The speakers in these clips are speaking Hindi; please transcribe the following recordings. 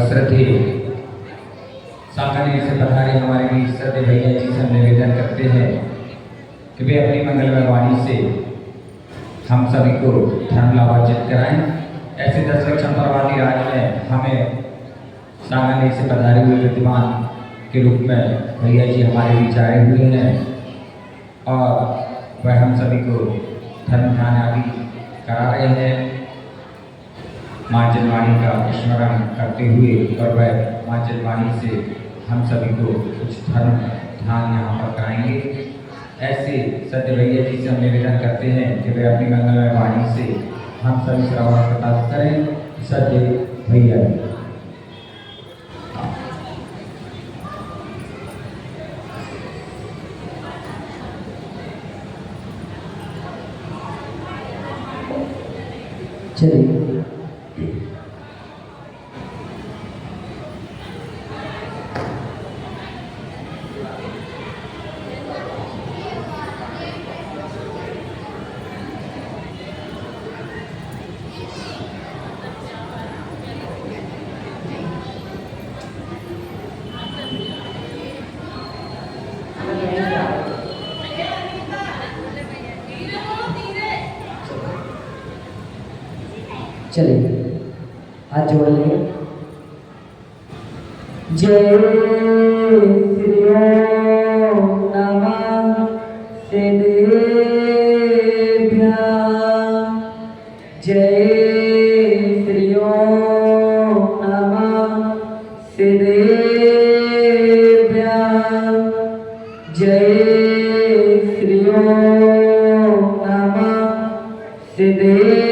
श्रद्धे सामने से पधारे हमारे बीच श्रद्धे भैया जी से निवेदन करते हैं कि वे अपनी मंगलमय वाणी से हम सभी को धर्म लाभान्वित कराएं। ऐसे 10 लक्षण परवादी राज में हमें सामने से पधारे हुए विद्यमान के रूप में भैया जी हमारे बीच आए हुए हैं और वह हम सभी को धर्म ध्यान आदि करा रहे हैं। माँ जन्मवाणी का स्मरण करते हुए और वह माँ जन्मवाणी से हम सभी को कुछ धर्म ध्यान यहाँ पर कराएंगे। ऐसे सत्य भैया जी से हम निवेदन करते हैं कि वे अपनी मंगलमय वाणी से हम सभी श्रवण प्रकाश करें। सत्य भैया चलिए चलिए हाथ जोड़ लेंगे। जय श्री ओम नमः सिद्धेभ्यः। जय श्री ओम नमः सिद्धेभ्यः। जय श्री ओम नमः सिद्धेभ्यः।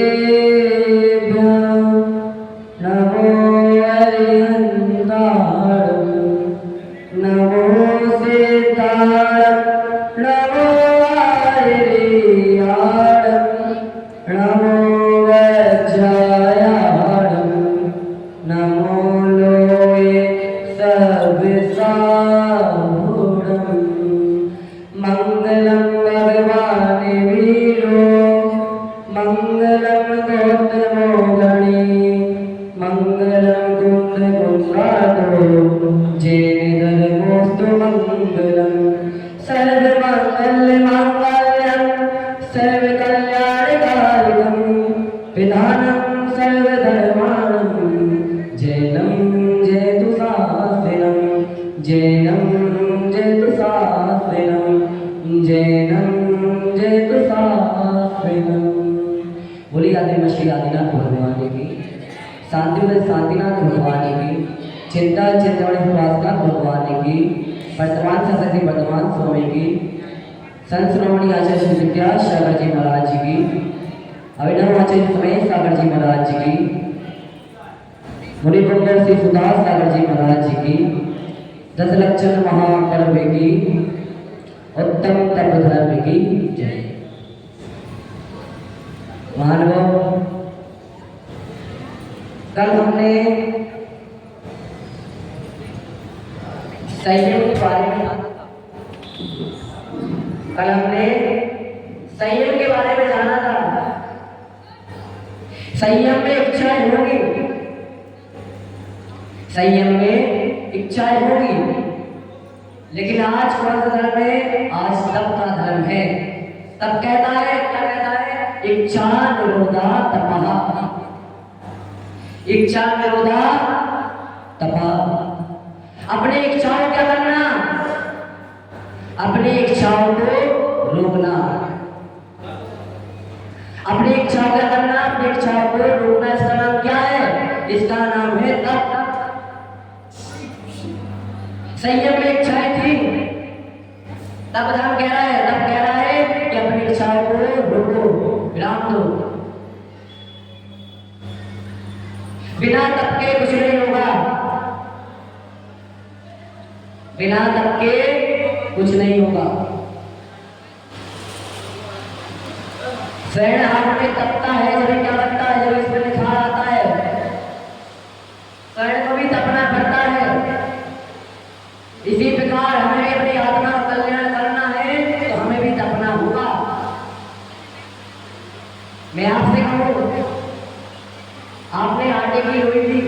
बोली आदि श्री आदिनाथ भगवान की, शांतिनाथ भगवान की, चिंता चिंतामणि सुभाषनाथ भगवान की, वर्तमान सदस्य वर्तमान स्वामी की, संत श्रोमणी आचार्य श्री विद्या सागर जी महाराज जी की, अभिनव आचार्य सुमेश सागर जी महाराज जी की, मुनि पुंगर श्री सुधार सागर जी महाराज जी की, 10 लक्षण महापर्व की, उत्तम तप धर्म की जय। मानव कल हमने संयम के बारे में जाना था। कल हमने संयम के बारे में जाना था। संयम में इच्छाएं होगी, संयम में इच्छाएं होगी, लेकिन आज कौन सा धर्म है? आज तप का धर्म है। तब कहता है, क्या कहता है? इच्छा निरोधा तपः। इच्छा निरोधा तपः। अपनी इच्छाओं क्या करना? अपनी इच्छाओं को रोकना। अपनी इच्छाओं क्या करना? अपनी इच्छाओं को रोकना। इसका नाम क्या है? इसका नाम है तप। संयम में इच्छाएं थी, तब धर्म कह रहा है, तब कह रहा है कि अपनी इच्छाओं को रोको, विराम दो। बिना तप के कुछ नहीं होगा, बिना तप के कुछ नहीं होगा। शरण हाथ में तपता है जब क्या लगता है? जब इसमें लिखा आता है शरण को भी तपना पड़ता है। इसी प्रकार हमें अपनी आत्मा का कल्याण करना है तो हमें भी तपना होगा। मैं आपसे कहूं, आपने आटे की लोई थी,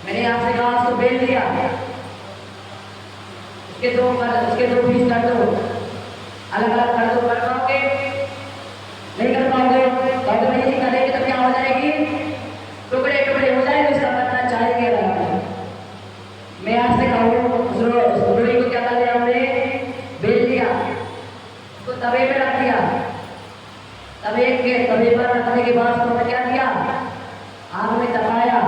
मैंने आपसे कहा उसको बेल दिया, उसके दो पीस कर दो, अलग अलग कर दो। कर पाओगे? नहीं कर पाओगे? अगर नहीं करेंगे तो क्या हो जाएगी? टुकड़े टुकड़े हो जाएंगे, उसका करना चाहेंगे। मैं आपसे कहूँ उस रोटी को क्या कर लिया हमने? बेल दिया, उसको तवे पे रख दिया। तवे पर रखने के बाद उसको क्या किया? आग में तपाया।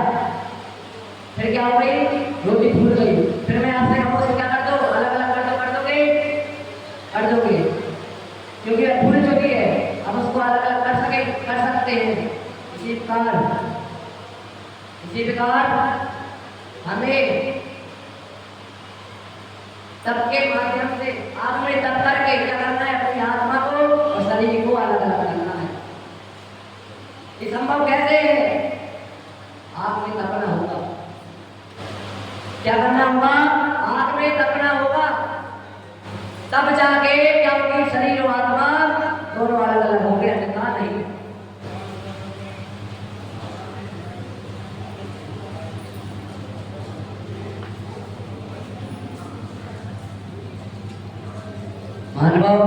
फिर क्या हो गई? रोटी फूल गई। फिर मैं आपसे कहूँ उसको क्या कर दो? अलग अलग कर दो। कर दोगे? कर दोगे, क्योंकि अब फूल चुकी है। अब उसको अलग अलग कर सकते हैं। इसी प्रकार हमें तप के माध्यम से आग में तप करके क्या करना है? अपनी आत्मा को और शरीर को अलग अलग करना है। ये संभव कैसे है? आग में तपना होगा। क्या करना होगा? आग में तपना होगा, तब जाके क्या होगी? शरीर और आत्मा दोनों अलग अलग होंगे, अन्यथा नहीं। मानव,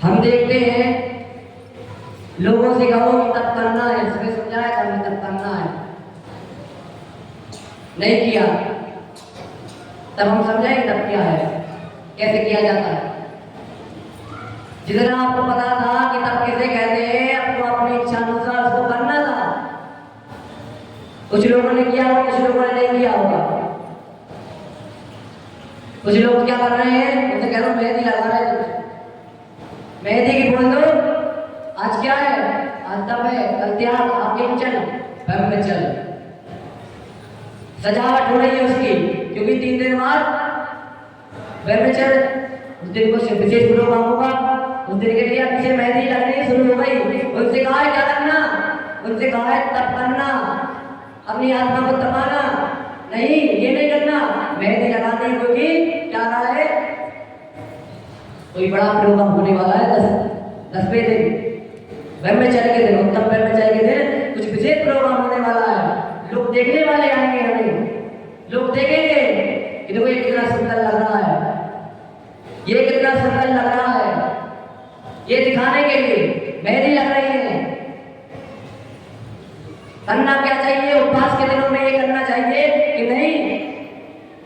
हम देखते हैं लोगों से कहो कि तप करना है, इसमें समझाया कि हमें तप करना है, नहीं किया, तब हम समझाएंगे तब क्या है, कैसे किया जाता है। जितना आपको पता था कि तब किसे कहते हैं, आपको अपनी इच्छा अनुसार उसको करना था। कुछ लोगों ने किया होगा, कुछ लोगों ने नहीं किया होगा। कुछ लोग क्या कर रहे हैं? उनसे कह रहा हूँ मेहंदी लगा रहे हैं। मेहंदी की बोल दो, आज क्या है? आज तब है, कल त्याग, आगे चल, भर में चल। सजावट हो रही है उसकी, क्योंकि 3 दिन बाद भर में चल, उस दिन को विशेष प्रोग्राम होगा। उस दिन के लिए पीछे मेहंदी लगनी शुरू हो गई। उनसे कहा है क्या करना? उनसे कहा है तप करना, अपनी आत्मा को तपाना। नहीं, ये नहीं करना, मेहंदी लगानी। क्योंकि क्या रहा है? कोई बड़ा प्रोग्राम होने वाला है 10वें दिन, ब्रह्मचर्य के दिन, उत्तम ब्रह्मचर्य के दिन कुछ विशेष प्रोग्राम होने वाला है। लोग देखने वाले आएंगे, हमें लोग देखेंगे कि देखो ये कितना सुंदर लग रहा है, ये कितना सुंदर लग रहा है। ये दिखाने के लिए मेहंदी लग रही है। करना क्या चाहिए? उपवास के दिनों में ये करना चाहिए कि नहीं,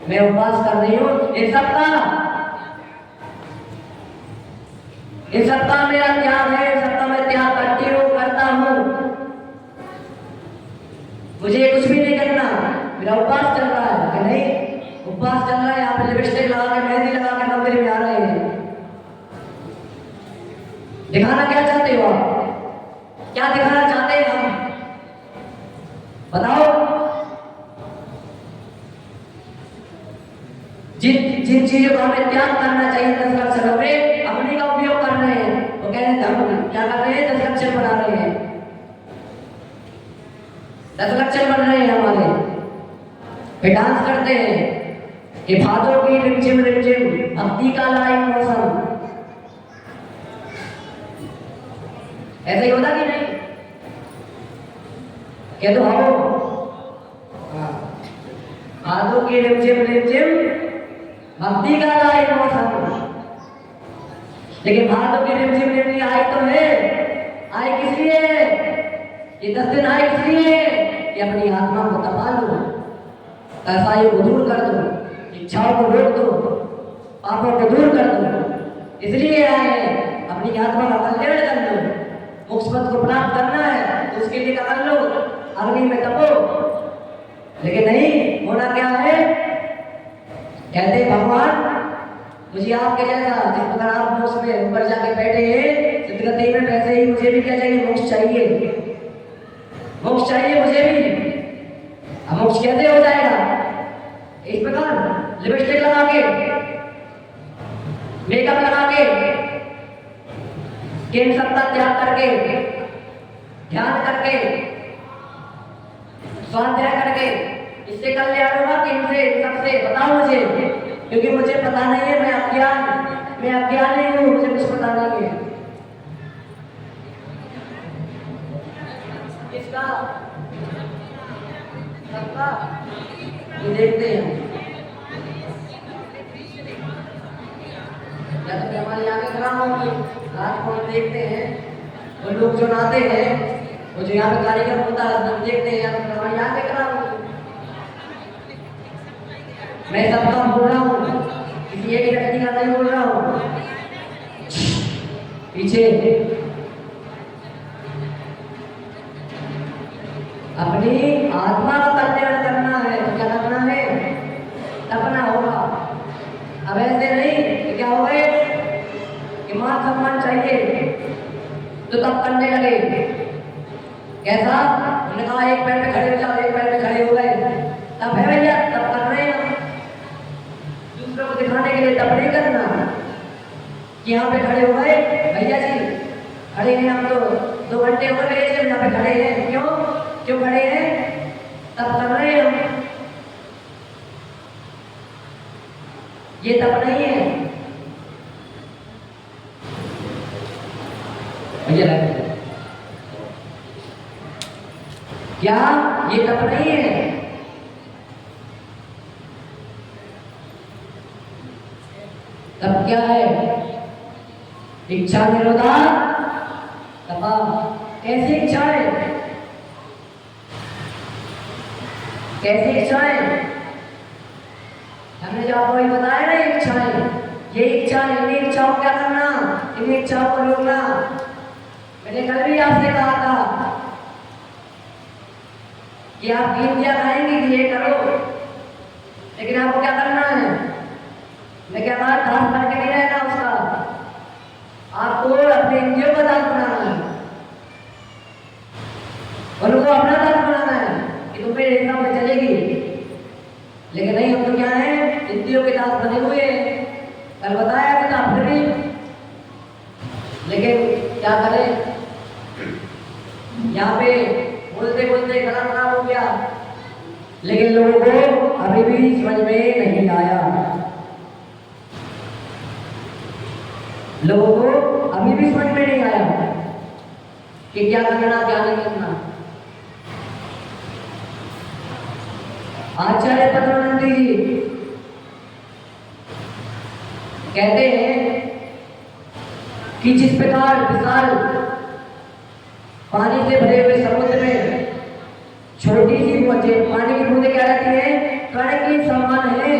मैं उपवास कर रही हूँ, ये सप्ताह मेरा त्याग है, सप्ताह मैं त्याग करती हूँ, करता हूँ, मुझे कुछ भी नहीं करना, मेरा उपवास चल रहा है। कि नहीं, उपवास चल रहा है, यहाँ पे लिपस्टिक लगा के, मेहंदी लगा के मंदिर में आ रहे हैं। दिखाना क्या चाहते हो आप? क्या दिखाना चाहते हैं हम? बताओ। जिन चीजों को हमें त्याग करना चाहिए 10 लक्षणों में, अपने का उपयोग कर रहे हैं। वो कह रहे हैं धर्म क्या कर रहे हैं? 10 लक्षण बना रहे हैं, 10 लक्षण बन रहे हैं हमारे। फिर डांस करते हैं कि भादों की रिमझिम रिमझिम भक्ति का लाई मौसम। ऐसा ही होता कि नहीं? कह दो हाँ। भादों की रिमझिम रिमझिम भक्ति का लाई मौसम। लेकिन भादों की रिमझिम रिमझिम आई तो है, आई किस लिए? ये 10 दिन आई किस लिए? कि अपनी आत्मा को तपा लो, कसायों को दूर कर दो, इच्छाओं को रोक दो, पापों को दूर कर दो। इसलिए आए, अपनी आत्मा का कल्याण कर लो, मोक्ष पद को प्राप्त करना है, तो उसके लिए क्या कर लो? अग्नि में तपो। लेकिन नहीं, होना क्या है? कहते भगवान मुझे आपके जैसा, जिस प्रकार आप मोक्ष में ऊपर जाके बैठे हैं सिद्धगति में, वैसे ही मुझे भी क्या चाहिए? मोक्ष चाहिए, मोक्ष चाहिए मुझे भी। अब मोक्ष कैसे हो जाएगा? इस प्रकार लिपस्टिक लगा के, मेकअप लगा के, केवल सत्ता त्याग करके, ध्यान करके, स्वाध्याय करके, इससे कल्याण होगा कि इनसे सबसे? बताओ मुझे, क्योंकि मुझे पता नहीं है, मैं अज्ञानी हूँ, मुझे कुछ पता नहीं है। इस इसका सबका ये देखते हैं। या तो हमारे यहाँ के ग्राम रात को हम देखते हैं, वो लोग जो नहाते हैं, वो जो यहाँ पे कार्यक्रम होता है हम देखते हैं, या तो हमारे यहाँ के ग्राम। मैं सबका बोल रहा हूँ, किसी एक व्यक्ति का नहीं बोल रहा हूँ। पीछे अपनी आत्मा का कल्याण करना है, क्या करना है? तपना होगा। अब ऐसे नहीं कि क्या हो गए कि मान सम्मान चाहिए तो तब करने लगे। कैसा? उन्होंने कहा एक पैर पे खड़े हो जाओ, एक पैर पे खड़े हो गए, तब है भैया, तब कर रहे हैं। दूसरों को दिखाने के लिए तब नहीं करना कि यहाँ पे खड़े हो गए भैया जी, खड़े हैं हम तो 2 घंटे हो गए जब यहाँ पे खड़े हैं। क्यों खड़े हैं? तब कर रहे हैं हम। ये तब नहीं है भैया, क्या ये तब नहीं है? तब क्या है? इच्छा निरोधा तपा। कैसी इच्छाएं? कैसी इच्छाएं? हमने जो आपको ही बताया ना, इच्छाएं, ये इच्छाएं, इन्हीं इच्छाओं को क्या करना, इन्हीं इच्छाओं को रोकना। मैंने कल भी आपसे कहा था कि आप इंडिया खाएंगे कि ये करो, लेकिन आपको क्या करना है? मैं क्या कहा, दास बन के नहीं रहना उसका, आपको अपने इंद्रियों का दास बनाना है, उनको अपना दास बनाना है कि तुम मेरे हिसाब में चलेगी। लेकिन नहीं, हम तो क्या है, इंद्रियों के दास बने हुए हैं। कल बताया कि था फिर भी, लेकिन क्या करें, यहाँ पे बोलते बोलते गला खराब हो गया, लेकिन लोगों को अभी भी समझ में नहीं आया। लोगों को अभी भी समझ में नहीं आया कि क्या करना क्या नहीं करना। आचार्य पद्मानंद जी कहते हैं कि जिस प्रकार विशाल पानी से भरे हुए समुद्र में छोटी सी पानी की बूंदें क्या रहती है, कण के समान है।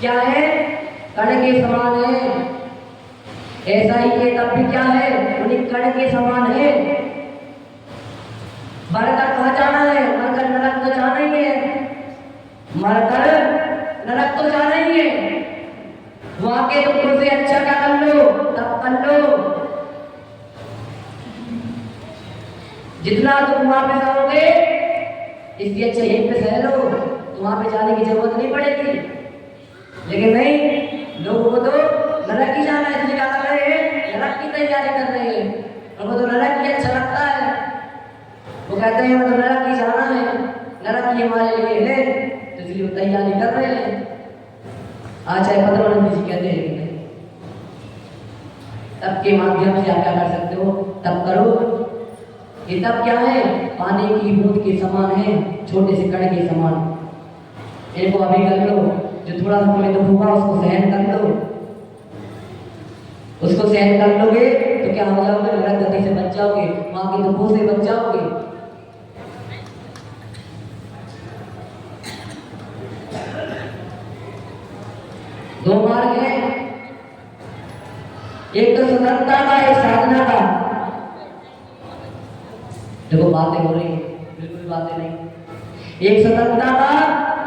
क्या है? कण के समान है। ऐसा ही ये तब भी क्या है, उन्हीं कण के समान है। बढ़कर कहाँ जाना है? मरकर नरक तो जाना ही है, मरकर नरक तो जाना ही है। वहां के दुखों से अच्छा क्या कर लो, तब कर लो। जितना तुम वहां पे सहोगे, इससे अच्छा यहीं पे सह लो, तो वहां पे जाने की जरूरत नहीं पड़ेगी। लेकिन नहीं, लोगों को तो नरक ही जाना है, इसलिए क्या कर रहे हैं, नरक की तैयारी कर रहे हैं। उनको तो नरक ही अच्छा लगता है, वो कहते हैं मतलब नरक ही जाना है, नरक ही हमारे लिए है, तो इसलिए वो तैयारी कर रहे हैं। आचार्य पद्मानंद जी कहते हैं तब के माध्यम से आप क्या कर सकते हो, तब करो। ये तब क्या है, पानी की बूंद के समान है, छोटे से कण के समान। इनको अभी कर लो, जो थोड़ा सा तुम्हें दुख हुआ उसको सहन कर लो। उसको सहन कर लोगे तो क्या हो जाओगे, नरक गति से बच जाओगे, वहां के दुखों से बच जाओगे। दो मार्ग हैं, एक तो स्वतंत्रता का, एक साधना का। देखो बातें हो रही है, बिल्कुल बातें नहीं। एक स्वतंत्रता का,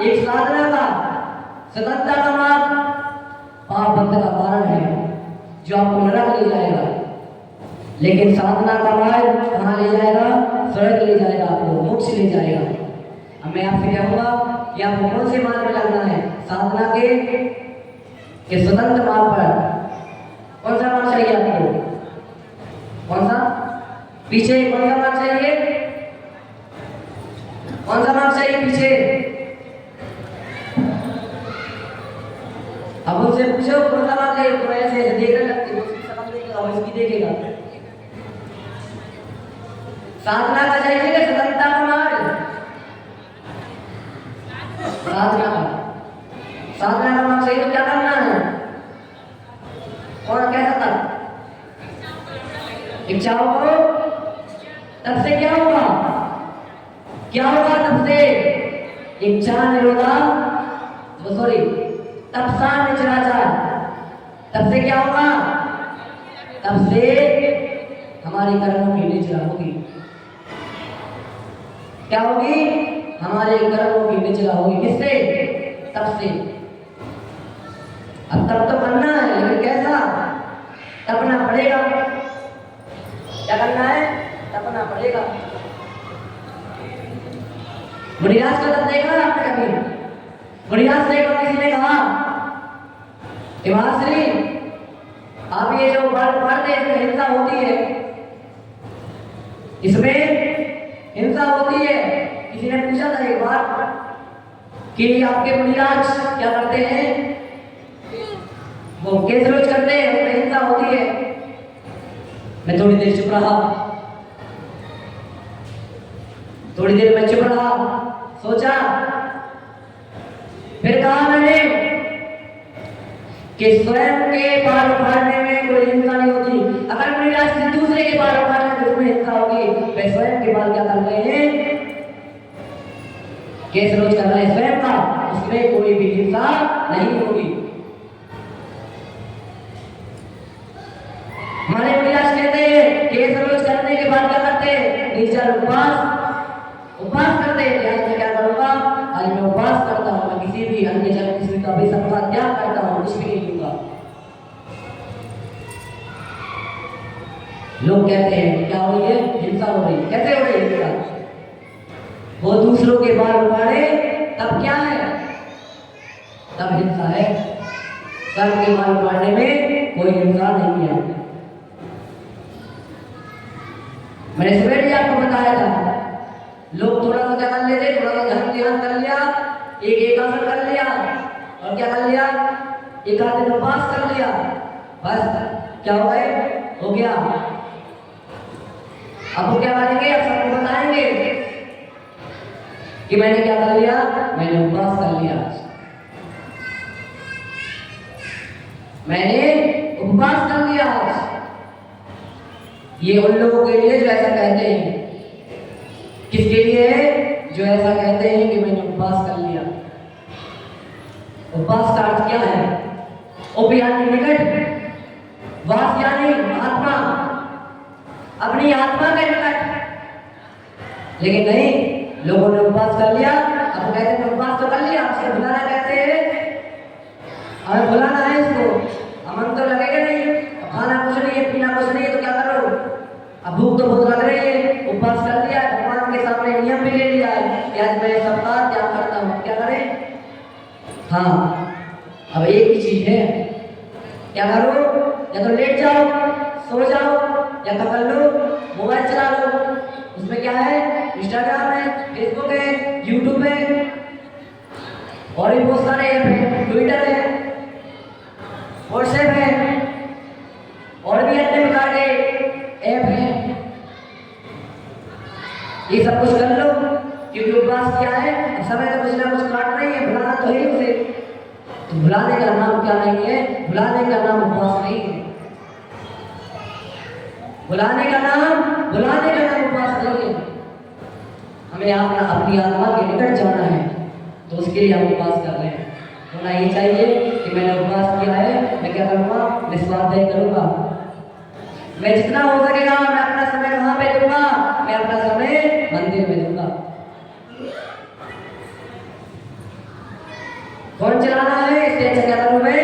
एक साधना का। स्वतंत्रता का मार्ग पाप बंध का कारण है, जो आपको नरक ले जाएगा। लेकिन साधना का मार्ग कहाँ ले जाएगा, स्वर्ग ले जाएगा, आपको मोक्ष ले जाएगा। अब मैं आपसे कहूँगा कि आपको कौन से मार्ग में लगना है, साधना के स्वतंत्र मार्ग पर। कौन सा मार्ग चाहिए आपको, कौन सा? पीछे कौन सा मार्ग चाहिए, कौन सा मार्ग चाहिए पीछे? अब उनसे पूछो कौन सा मार्ग चाहिए, तो ऐसे देखने लगते हो, उसकी समझ देखेगा और इसकी देखेगा। साधना का जाइए स्वतंत्रता का मार्ग, साधना का मार्ग सही तो क्या करना है? और कैसा था? इच्छाओं को तब से क्या होगा? क्या होगा तब से? इच्छा निरोधा सॉरी तपसा निचराचार। तब से क्या होगा? तब से हमारी कर्मों की निचरा होगी। क्या होगी? हमारे कर्मों की निचरा होगी। किससे? तब से। अब तब तो करना है, लेकिन कैसा? तपना पड़ेगा। क्या करना है? तपना पड़ेगा। मुनिराज का तप देखा आपने कभी? मुनिराज से किसी ने कहा कि महाश्री आप ये जो पढ़ते इसमें हिंसा होती है, इसमें हिंसा होती है। किसी ने पूछा था एक बार कि आपके मुनिराज क्या करते हैं? वो केस रोज करते हैं, उसमें हिंसा होती है। मैं थोड़ी देर चुप रहा, थोड़ी देर मैं चुप रहा, सोचा, फिर कहा मैंने कि स्वयं के बाल उखाड़ने में कोई हिंसा नहीं होती। अगर मुनिराज किसी दूसरे के बाल उखाड़ने में उसमें हिंसा होगी, वे स्वयं के बाल क्या कर रहे हैं? केस रोज कर रहे हैं स्वयं का, उसमें कोई भी हिंसा नहीं होगी। हमारे मुनिराज कहते हैं केस रोज करने के बाद क्या करते हैं? निर्जल उपवास करते हैं। आज मैं क्या करूंगा? आज मैं उपवास करता हूँ, मैं किसी भी अन्य जन किसी का भी सबका त्याग करता हूँ, कुछ भी नहीं दूंगा। लोग कहते हैं क्या हो रही है? हिंसा हो रही है। कैसे हो रही है हिंसा? वो दूसरों के बाल उखाड़े तब क्या है? तब हिंसा है। कर्म के बाल उखाड़ने में कोई हिंसा नहीं है। मैंने सुबह भी आपको बताया था, लोग थोड़ा सा क्या कर लेते, थोड़ा सा ध्यान कर लिया, एक आसन कर लिया और क्या कर लिया? एक आध दिन उपवास कर लिया, बस क्या हो गए? हो गया। अब वो क्या करेंगे? अब सबको बताएंगे कि मैंने क्या कर लिया? मैंने उपवास कर लिया, मैंने उपवास कर लिया। ये उन लोगों के लिए जो ऐसा कहते हैं। किसके लिए? जो ऐसा कहते हैं कि मैंने उपवास कर लिया। उपवास का अर्थ क्या है? उप यानी निकट, वास यानी आत्मा, अपनी आत्मा के निकट। लेकिन नहीं, लोगों ने उपवास कर लिया। अब कहते हैं उपवास तो कर लिया, आपसे बुलाना कहते हैं, हमें बुलाना है इसको, अमन तो लगेगा नहीं, खाना कुछ नहीं है, पीना कुछ नहीं है, तो क्या करो? अब भूख तो बहुत लग रही है, उपवास कर लिया, भगवान के सामने नियम भी ले लिया है कि आज मैं सबका त्याग करता हूँ। क्या करें? हाँ, अब एक ही चीज है, क्या करो? या तो लेट जाओ, सो जाओ, या तो कर लो मोबाइल चला लो। उसमें क्या है? इंस्टाग्राम है, फेसबुक है, यूट्यूब है और भी बहुत सारे ऐप है, ट्विटर है, व्हाट्सएप है और भी अन्य प्रकार के ऐप है। ये सब कुछ कर लो, क्योंकि उपवास क्या है? अब समय तो कुछ ना कुछ काटना ही है, भुलाना तो है उसे। तो भुलाने का नाम क्या नहीं है? भुलाने का नाम उपवास नहीं है। भुलाने का नाम उपवास नहीं है। हमें अपनी आत्मा के निकट जाना है, तो उसके लिए हम उपवास कर रहे हैं। होना ये चाहिए कि मैंने उपवास किया है, मैं क्या करूँगा? निस्वाध्याय करूँगा। मैं जितना हो सकेगा मैं अपना समय कहाँ पे दूंगा? मैं अपना समय मंदिर में दूंगा। फोन चलाना है, इससे अच्छा क्या करूँ मैं?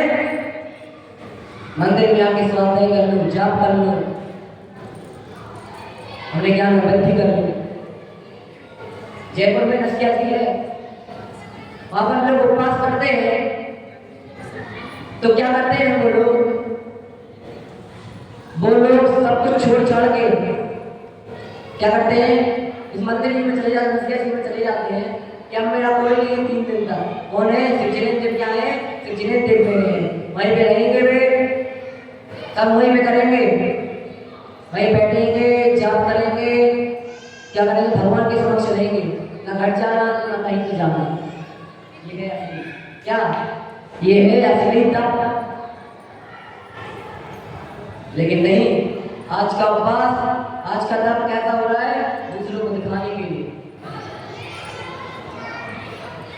मंदिर में आके स्वाध्याय कर लूँ, जाप कर लूँ, अपने ज्ञान में वृद्धि कर लूँ। जयपुर में नस्या जी है, वहां पर लोग उपवास करते हैं, तो क्या करते हैं वो लोग सब कुछ छोड़ छाड़ के क्या करते हैं? इस मंदिर में चले जाते, नस्या जी में चले जाते हैं कि अब मेरा कोई नहीं 3 दिन तक। कौन है? शिवजिनेन्द्र देव। क्या है? शिवजिनेन्द्र देव में है, वहीं पे रहेंगे वे, सब वहीं पे करेंगे, वहीं बैठेंगे, जाप करेंगे, क्या करेंगे, भगवान के समक्ष रहेंगे, ना घर जाना ना कहीं पे जाना। ये है असली, क्या ये है असली तप। लेकिन नहीं, आज का उपवास, आज का तप कैसा हो रहा है, दूसरों को दिखाने के लिए।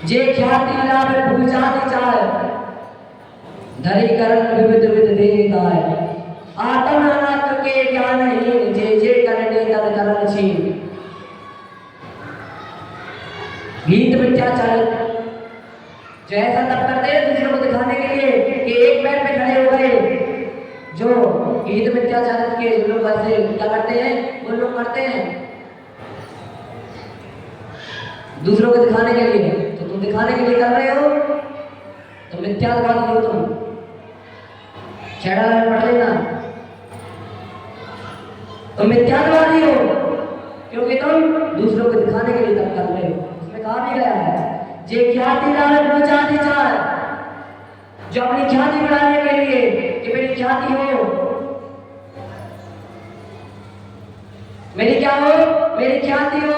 जे ख्याति लाभ पूजा विचार धरी करण विविध विध देताय आत्म अनात्म के ज्ञान हीन जे जे करने तद करण छीन। गीत मिथ्याचार जो ऐसा तब करते हैं दूसरों को दिखाने के लिए कि एक पैर पे खड़े हो गए, जो गीत मिथ्याचार के जो लोग ऐसे क्या करते हैं, वो लोग करते हैं दूसरों को दिखाने के लिए। तो तुम दिखाने के लिए कर रहे हो तो मिथ्यावादी हो तुम। छेड़ा पढ़ लेना, तुम मिथ्यावादी हो क्योंकि तुम दूसरों को दिखाने के लिए तब कर रहे हो। उसमें कहा भी गया है जे ख्याति लालच जाति चार, जो अपनी ख्याति बढ़ाने के लिए कि मेरी ख्याति हो, मेरी क्या हो, मेरी ख्याति हो,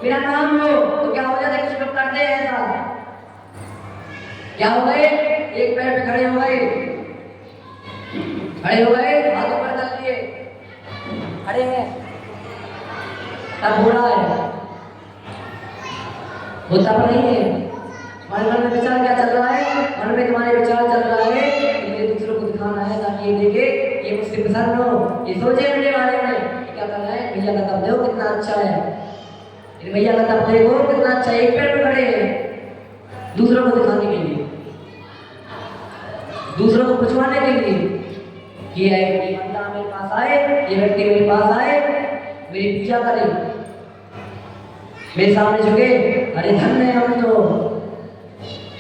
मेरा नाम हो, तो क्या हो जाता है, कुछ लोग करते हैं ऐसा। क्या हो गए, एक पैर पे खड़े हो गए, खड़े हो गए, हाथों पर डाल दिए, खड़े हैं, तब हो रहा है, वो तब नहीं है। हमारे मन में विचार क्या चल रहा है, मन में तुम्हारे विचार चल रहा है कि मुझे दूसरों को दिखाना है ताकि ये देखे, ये मुझसे पसंद हो, ये सोचे मेरे बारे में। क्या करना है, भैया का तब देखो कितना अच्छा है, भैया का तब देखो कितना अच्छा, एक पैर पे खड़े हैं दूसरों को दिखाने के लिए, दूसरों को पुछवाने के लिए कि ये बंदा मेरे पास आए, ये व्यक्ति मेरे पास आए, मेरी पूजा करे, मेरे सामने झुके, अरे धन्य है हम तो,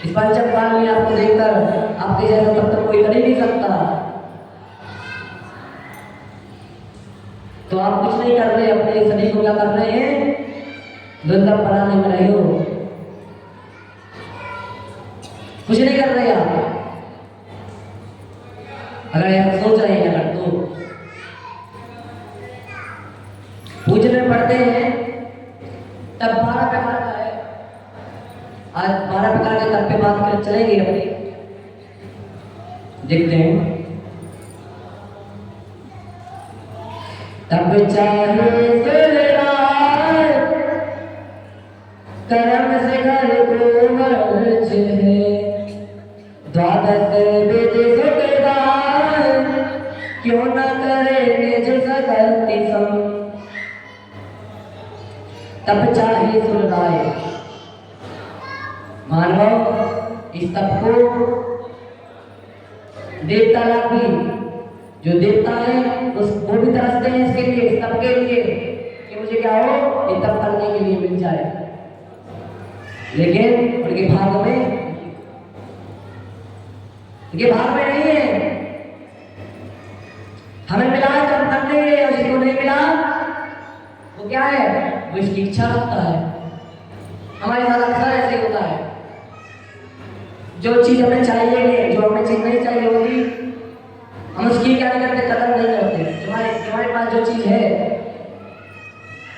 इस पंचम काल में आपको देखकर आपके जैसा तब तक कोई कर ही नहीं सकता। तो आप कुछ नहीं कर रहे, अपने शरीर को क्या कर रहे हैं, दुर्लभ बनाने में रहे हो, कुछ नहीं कर रहे आप। अगर आप सोच रहे हैं, अगर तो पूजने पड़ते हैं तब 12 प्रकार का है। आज 12 प्रकार के तब पे बात कर चलेंगे अपनी, देखते हैं। तब चाहे कर्म से घर को वर्ज है, द्वादश वेद सुखदाय क्यों न करे निज सकति सम। तप चाहे सुरदाय, मानव इस तप को देवता लोग भी, जो देवता है वो भी तरसते हैं इसके लिए, इस तप के लिए कि मुझे क्या हो, ये तप करने के लिए मिल जाए। लेकिन उनके भाग में नहीं है। हमें मिला तो हम करने गए, और जिसको नहीं मिला वो क्या है, वो इसकी इच्छा रखता है। हमारे साथ अक्सर ऐसे होता है, जो चीज हमें चाहिए, जो हमें चीज नहीं चाहिए होगी, हम उसकी क्या नहीं करते, कदर नहीं करते। हमारे पास जो चीज है,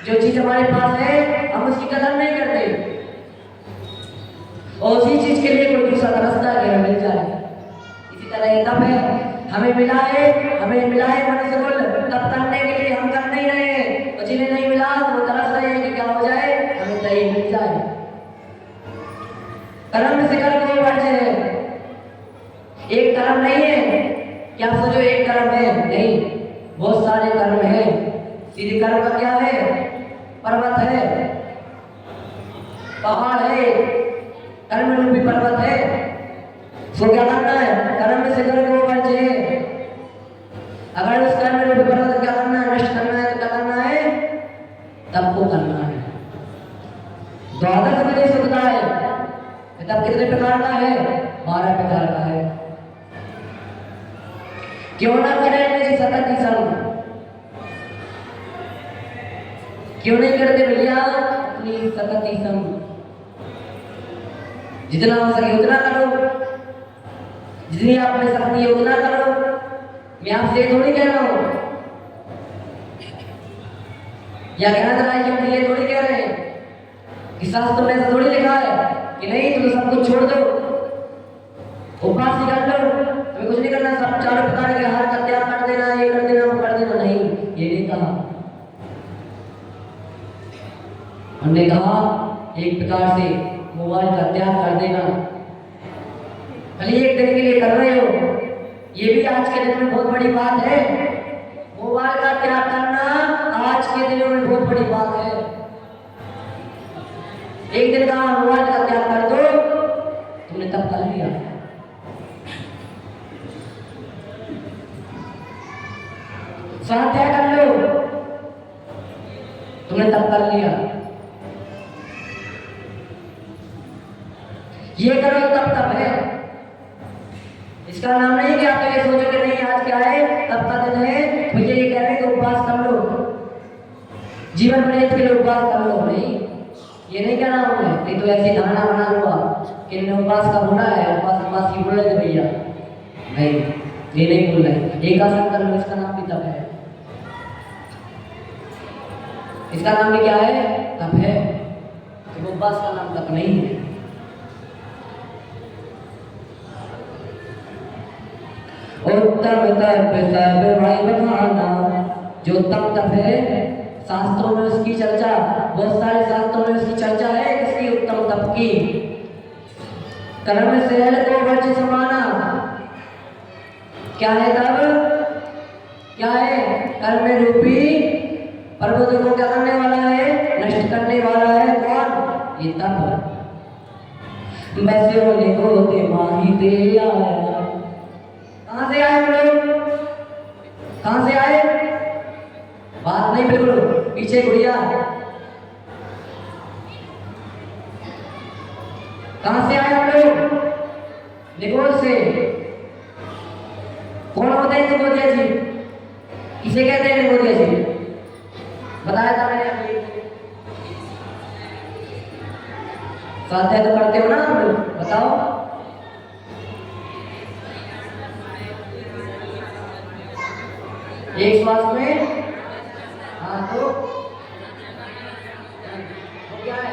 जो चीज हमारे पास है, हम उसकी कदर नहीं करते, और उसी चीज के लिए कोई दूसरा तरसता है कि हमें मिल जाए। इसी तरह ये तप है, हमें मिला है मनुष्य कुल, तप करने के लिए हम कर नहीं रहे हैं, और जिन्हें नहीं मिला वो तरस रहे हैं कि क्या हो जाए, हमें तो ये मिल जाए। कर्म से कर्म को वर्ज है, एक कर्म नहीं है क्या सोचो एक कर्म है, नहीं, बहुत सारे कर्म है। सीधे कर्म का क्या है, पर्वत है, पहाड़ है, कर्म रूपी पर्वत है। सो क्या करना है, कर्म से कर्म को वर्ज है। अगर उस कर्म रूपी पर्वत क्या करना है, नष्ट करना है, तो क्या करना है, तब को करना है। द्वादश विधि सुखदाय, तब कितने प्रकार का है, 12 प्रकार का है। क्यों ना करें निज सकति सम, क्यों नहीं करते भैया अपनी सकति सम, जितना हो सके उतना करो, जितनी आप में शक्ति है उतना करो। मैं आपसे थोड़ी कह रहा हूं, या ज्ञान राज्य में ये थोड़ी कह रहे हैं कि शास्त्र में ऐसा थोड़ी लिखा है कि नहीं तुम सब कुछ छोड़ दो, उपवास ही कर लो, तुम्हें कुछ नहीं करना, सब चारों प्रकार के आहार का त्याग कर देना, ये कर देना, वो कर देना। नहीं, ये नहीं कहा। हमने कहा एक प्रकार से मोबाइल का त्याग कर देना। भले एक दिन के लिए कर रहे हो, ये भी आज के दिन में बहुत बड़ी बात है। मोबाइल का त्याग करना आज के दिनों में बहुत बड़ी बात है। एक दिन का मोबाइल का त्याग कर दो, तुमने तब कर लिया। स्वाध्याय कर लो, तुमने तब कर लिया। ये करो तब है। इसका नाम नहीं कि आप ये सोचोगे नहीं आज क्या है, तब का दिन है, मुझे ये कह रहे हैं कि उपवास कर लो, जीवन पर्यंत के लिए उपवास कर लो। नहीं, ये नहीं कहना हूं मैं, नहीं तो ऐसी धारणा बना लूंगा कि उपवास का होना है, उपवास की बोल रहे भैया। नहीं, ये नहीं बोल रहे। एक आसन कर लो, इसका नाम भी तप है। इसका नाम भी क्या है? तप है। तो उपवास का नाम तप नहीं है। उत्तम तप सब भाई बताना, जो उत्तम तप है शास्त्रों में उसकी चर्चा, बहुत सारे शास्त्रों में उसकी चर्चा है इसकी उत्तम तप की। कर्म शैल को वज्र समाना, क्या है तब? क्या है? कर्म रूपी पर्वत को क्या करने वाला है? नष्ट करने वाला है। कौन? ये तप। बस होने को ते माही दे आया। कहां से आए हम लोग? कहां से आए? बात नहीं, बिल्कुल पीछे गुड़िया। कहां से आए हम लोग? निगोद से। कौन होते हैं निगोदिया जी? किसे कहते हैं निगोदिया जी? बताया था मैंने अभी। स्वाध्याय तो करते हो ना हम लोग? बताओ। एक श्वास में, हाँ तो क्या है?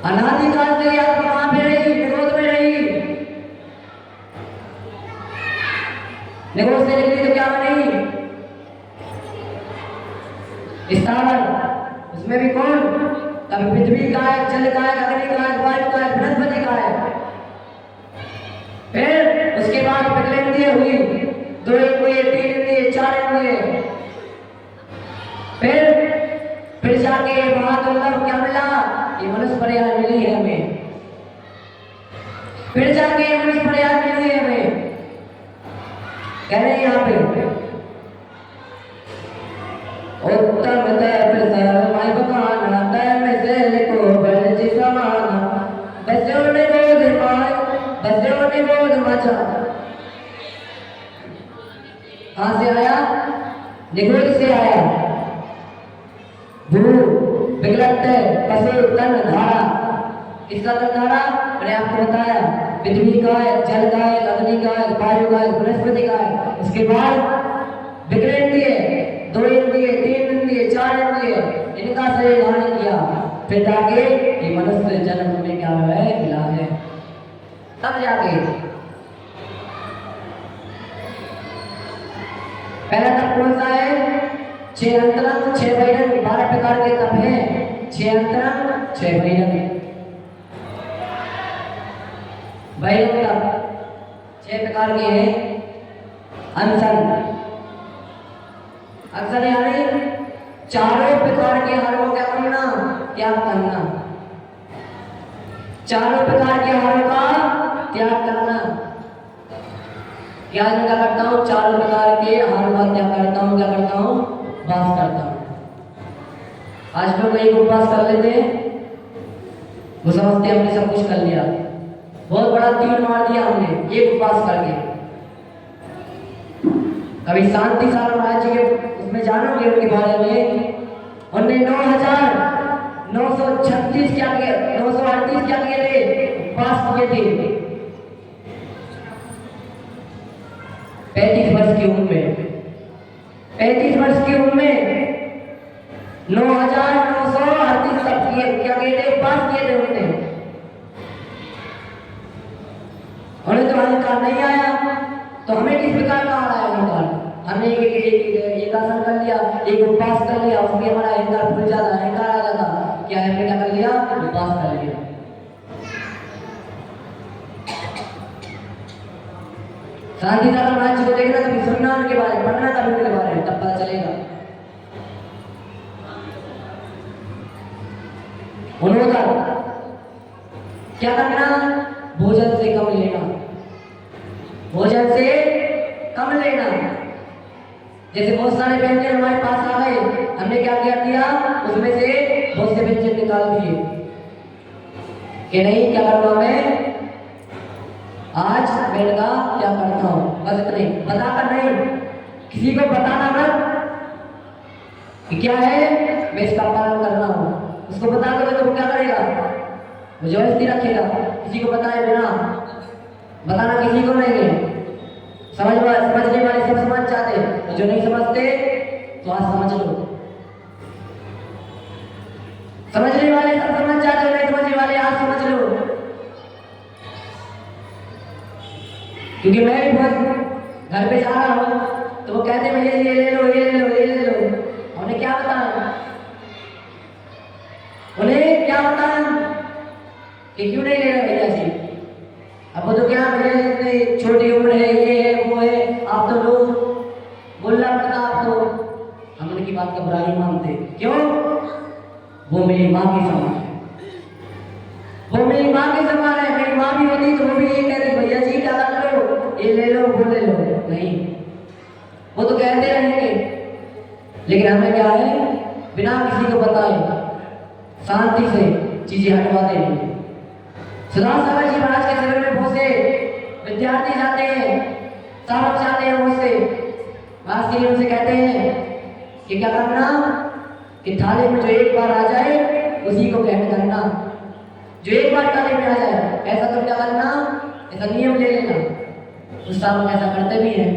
अनादिकाल से आप कहां पे रही? निगोद में रही। निगोद से निकली तो क्या बनी? स्थावर। उसमें भी कौन? कभी पृथ्वी का है, जल का है, अग्नि का है, वायु का है, बृहस्पति का है। फिर उसके बाद प्रकृति हुई, 2 इंद्रिय, 3 इंद्रिय, 4 इंद्रिय। फिर जाके महादुर्लभ क्या मिला? ये मनुष्य पर्याय मिली है हमें। फिर जाके मनुष्य पर्याय मिली है हमें। कह रहे हैं यहाँ पे उत्तम तप सर्वमय बखाना, तय में से को बल समाना, बस्यो निगोद माय, बस्यो निगोद मचा। कहां से आया? निगोद से आया। भू विगलत पशु तन धारा। किसका तन धारा? मैंने आपको बताया, पृथ्वी का है, जल का है, अग्नि का है, वायु का है, बृहस्पति का है। उसके बाद विग्रह 2 इंद्रिय, 3 इंद्रिय, 4 इंद्रिय, इनका शरीर धारण किया। फिर जाके ये मनुष्य जन्म में क्या है? मिला है। तब जाके पहला तप कौन सा है? 6 अंतरंग 6 बहिरंग, 12 प्रकार के तप हैं। 6 अंतरंग 6 बहिरंग। बहिरंग तप 6 प्रकार के हैं। अनशन, अक्सर यानी चारों प्रकार के आहारों का करना, त्याग करना। चारों प्रकार के आहारों का त्याग करना। क्या मैं क्या करता हूँ? चारों प्रकार के आहारों का त्याग करता हूँ। क्या करता हूँ? उपवास करता हूँ। आज लोग एक उपवास कर लेते हैं, वो समझते हमने सब कुछ कर लिया। बहुत बड़ा तीर मार दिया हमने एक उपवास करके। कभी शांति सारण राज्य के उसमें जानोगे उनके बारे में? उनने 9,936 क्या किए? 938 क्या किए थे? उपवास किए थे 35 वर्ष की उम्र में। 35 वर्ष की उम्र में 9,938 सब किए क्या किए पास किए थे उन्होंने। उन्हें तो अहंकार नहीं आया, तो हमें किस प्रकार का आ रहा है अहंकार? हमने एक आसन कर लिया, एक उपवास कर लिया, उसमें हमारा अहंकार भूल जाता, अहंकार आ जाता। क्या हमने क्या कर लिया? उपवास कर लिया। शांति धर्म राज्य को देखना, कभी सुनना उनके बारे में, पढ़ना कभी उनके बारे में, तब पता चलेगा। उन्होंने क्या करना? भोजन से कम लेना, भोजन से कम लेना। जैसे बहुत सारे व्यंजन हमारे पास आ गए, हमने क्या किया दिया? उसमें से बहुत से व्यंजन निकाल दिए कि नहीं क्या करना मैं आज मैं का क्या करता हूँ, बस इतने बताकर नहीं, किसी को बताना मत कि क्या है मैं इसका पालन कर रहा हूँ। उसको बता दोगे तो वो क्या करेगा? वो जबरदस्ती रखेगा। किसी को बताए बिना, बताना किसी को नहीं है। समझने वाले सब समझ जाते, तो जो नहीं समझते तो आज समझ लो। समझने वाले सब समझ जाते, नहीं समझने वाले आज समझ लो। क्योंकि मैं भी बहुत घर पे जा रहा हूँ तो वो कहते भैया ये ले लो, ये ले लो, ये ले लो। उन्हें क्या बताना? उन्हें क्या बताना कि क्यों नहीं ले रहे भैया जी? अब वो तो क्या भैया इतनी छोटी उम्र है, ये है वो है, आप तो लोग बोलना पड़ता। आप तो हम उनकी बात का बुरा नहीं मानते। क्यों? वो मेरी माँ की समान है, वो मेरी माँ की समान है। मेरी माँ भी होती तो वो भी ये कहती भैया जी क्या कर लो, ये ले लो, वो ले लो। नहीं, वो तो कहते रहेंगे, लेकिन हमें क्या है? बिना किसी को बताए शांति से चीजें हटवा देंगे। सुधार सागर जी महाराज के शिविर में बहुत से विद्यार्थी जाते हैं, साहब जाते हैं, बहुत से महाराज जी उनसे कहते हैं कि क्या करना? कि थाली में जो एक बार आ जाए उसी को ग्रहण करना। जो एक बार थाली में आ जाए ऐसा तो क्या करना? ऐसा नियम ले लेना। उस साहब ऐसा करते भी हैं,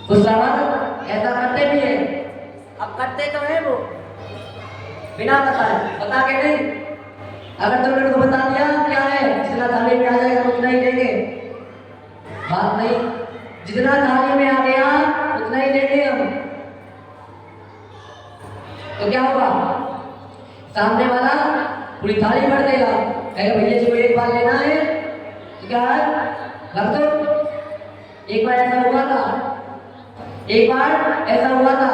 उस साहब ऐसा करते भी हैं। अब करते तो है वो बिना बताए, बता के नहीं। अगर तुमने उनको बता दिया क्या है जितना थाली में आ जाएगा उतना ही लेंगे, बात नहीं। जितना थाली में आ गया उतना ही लेंगे हम। तो क्या होगा? सामने वाला पूरी थाली भर देगा, कहेगा भैया जी को एक बार लेना है तो क्या है भर दो। एक बार ऐसा हुआ था, एक बार ऐसा हुआ था,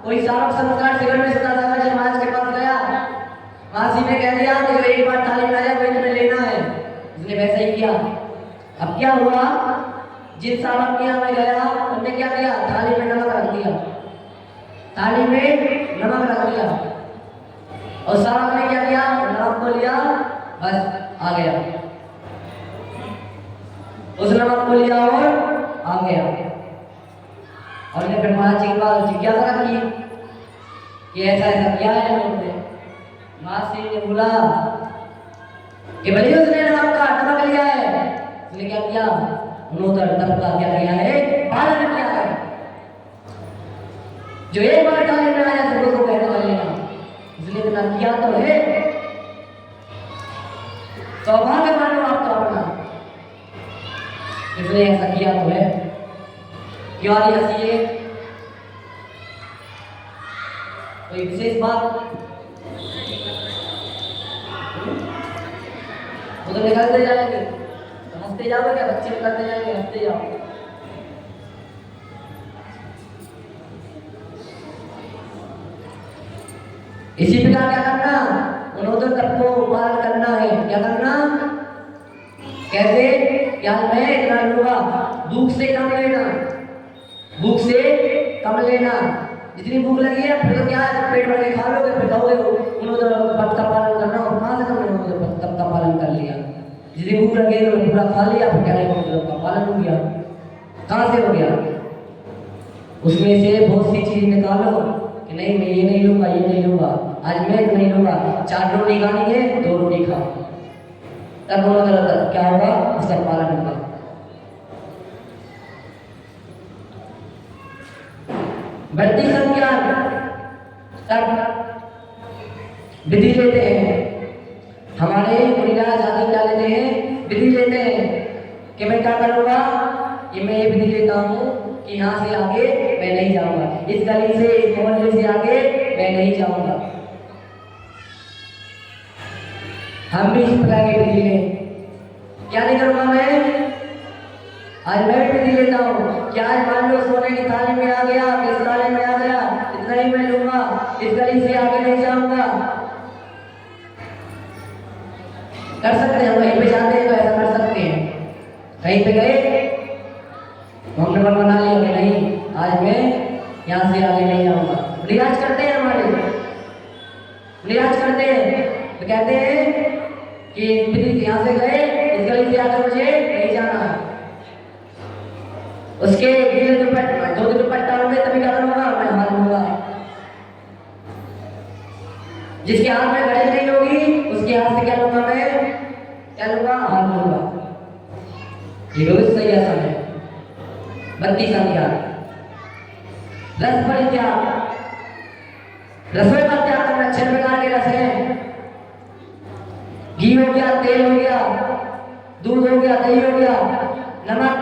कोई सारव संस्कार शिविर में सुधा सागर जी महाराज के पास गया। मासी ने कह दिया कि जो एक बार थाली में आया वही तुम्हें लेना है। उसने वैसा ही किया। अब क्या हुआ? जिन साहब के यहाँ में गया उन्होंने क्या किया? थाली में नमक रख दिया, थाली में नमक रख दिया। और साहब ने क्या किया? नमक को लिया, बस आ गया, उस नमक को लिया और आ गया। और ने फिर महाराज जी के पास जिज्ञासा रखी कि ऐसा ऐसा क्या है उन्होंने। महाराज जी ने बोला कि भले उसने नमक लिया है, उसने क्या किया? उन्होंने तब का क्या किया है? पालन किया है। जो एक बार थाली में आया सबको को कहने वाले लेना, इसलिए इतना किया तो है। सौभाग्य मानो आप तो अपना, इसलिए ऐसा किया तो है। क्यों आ रही हंसी? कोई विशेष बात? वो तो निकलते जाएंगे, तो हंसते जाओगे क्या? बच्चे निकलते जाएंगे, हंसते जाओ। इसी प्रकार क्या करना? उन्होंने सबको पालन करना है। क्या करना? कैसे? क्या मैं इतना लूंगा, भूख से कम लेना, भूख से कम लेना। जितनी भूख लगी है फिर तो क्या है, पेट भर के खा लोगे, फिर कहोगे उन्होंने पद का पालन करना, और कहाँ से तुमने उन्होंने पद का पालन कर लिया? जितनी भूख लगी तो पूरा खा लिया, फिर क्या नहीं का पालन हो गया? कहाँ से हो गया? उसमें से बहुत सी चीज निकालो कि नहीं मैं ये नहीं लूंगा, ये नहीं लूंगा, आज मैं नहीं लूंगा। 4 रोटी खानी है, 2 रोटी खाओ, तब उन्होंने क्या होगा? उसका पालन होगा। बढ़ती संख्या तब विधि लेते हैं। हमारे मुनिराज आदि क्या लेते हैं? विधि लेते हैं कि मैं क्या करूँगा, कि मैं ये विधि लेता हूँ कि यहाँ से आगे मैं नहीं जाऊँगा, इस गली से इस मोहल्ले से आगे मैं नहीं जाऊँगा। हम भी इस प्रकार की विधि लें। क्या नहीं करूँगा मैं? आज मैं भी विधि लेता हूँ कि आज मान लो सोने की थाली में आ गया, इस थाली में आ गया, इतना ही मैं लूँगा, इस गली से आगे नहीं जाऊँगा। कर सकते हैं, वहीं पे जाते हैं तो ऐसा कर सकते हैं। कहीं पे गए हमने मन बना लिया कि नहीं आज मैं यहाँ से आगे नहीं जाऊँगा। निराश करते हैं, हमारे निराश करते हैं तो कहते हैं कि यहाँ से गए, इस गली से आगे मुझे नहीं जाना है। उसके दो दुपट्टा होंगे तभी क्या करूँगा, मैं हाथ लूँगा। जिसके हाथ में घड़ी नहीं होगी उसके हाथ से क्या लूँगा, मैं क्या लूँगा, हाथ लूँगा। ये रोज सही आसन है। 32 संख्या रस परित्याग, रसोई का त्याग करना। 6 प्रकार के रस हैं। घी हो गया, तेल हो गया, दूध हो गया, दही हो गया, नमक,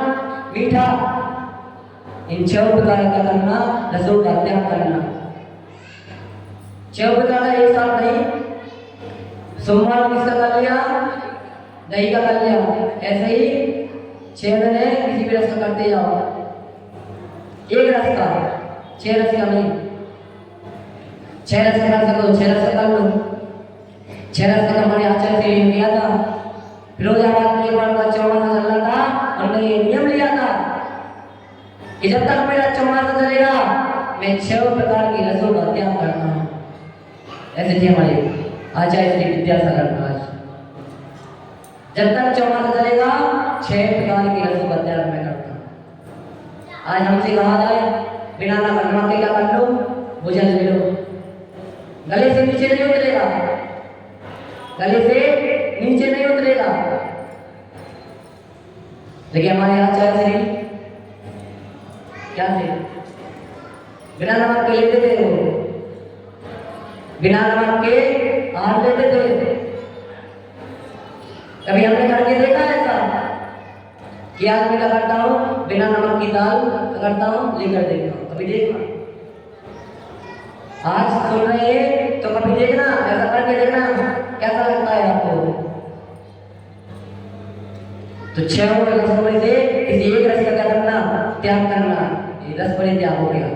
मीठा, इन 6 प्रकार का करना, रसों का त्याग करना। 6 प्रकार का एक साथ नहीं। सोमवार किसका कर लिया, दही का कर लिया, ऐसे ही 6 दिन है, किसी भी रस का करते जाओ। एक रस का, 6 रस का नहीं। 6 रस का कर सको 6 रस का कर लो। 6 रस का हमारे आचार्य से लिया था। फिरोजाबाद में एक बार का 54 चल रहा था, हमने ये नियम लिया था कि जब तक मेरा 54 चलेगा मैं 6 प्रकार की रसों का त्याग करता हूँ। ऐसे थे हमारे आचार्य श्री विद्यासागर महाराज। जब तक 54 चलेगा 6 प्रकार की रसों का त्याग मैं करता हूँ। आज हमसे कहा जाए बिना ना बनवा के क्या कर लो, भोजन ले लो, गले से नीचे नहीं उतरेगा, गले से नीचे नहीं उतरेगा। लेकिन हमारे आचार्य श्री क्या थे, बिना नमक के लेते थे, वो बिना नमक के आहार लेते थे। कभी हमने करके देखा ऐसा कि आज मैं क्या करता हूँ, बिना नमक की दाल करता हूँ, लेकर देखता हूँ। कभी देखना, आज सुन रहे हैं तो कभी देखना, ऐसा करके देखना कैसा लगता है आपको। तो 6 रसों में से किसी एक रस का क्या करना, त्याग करना, ये रस परित्याग हो गया।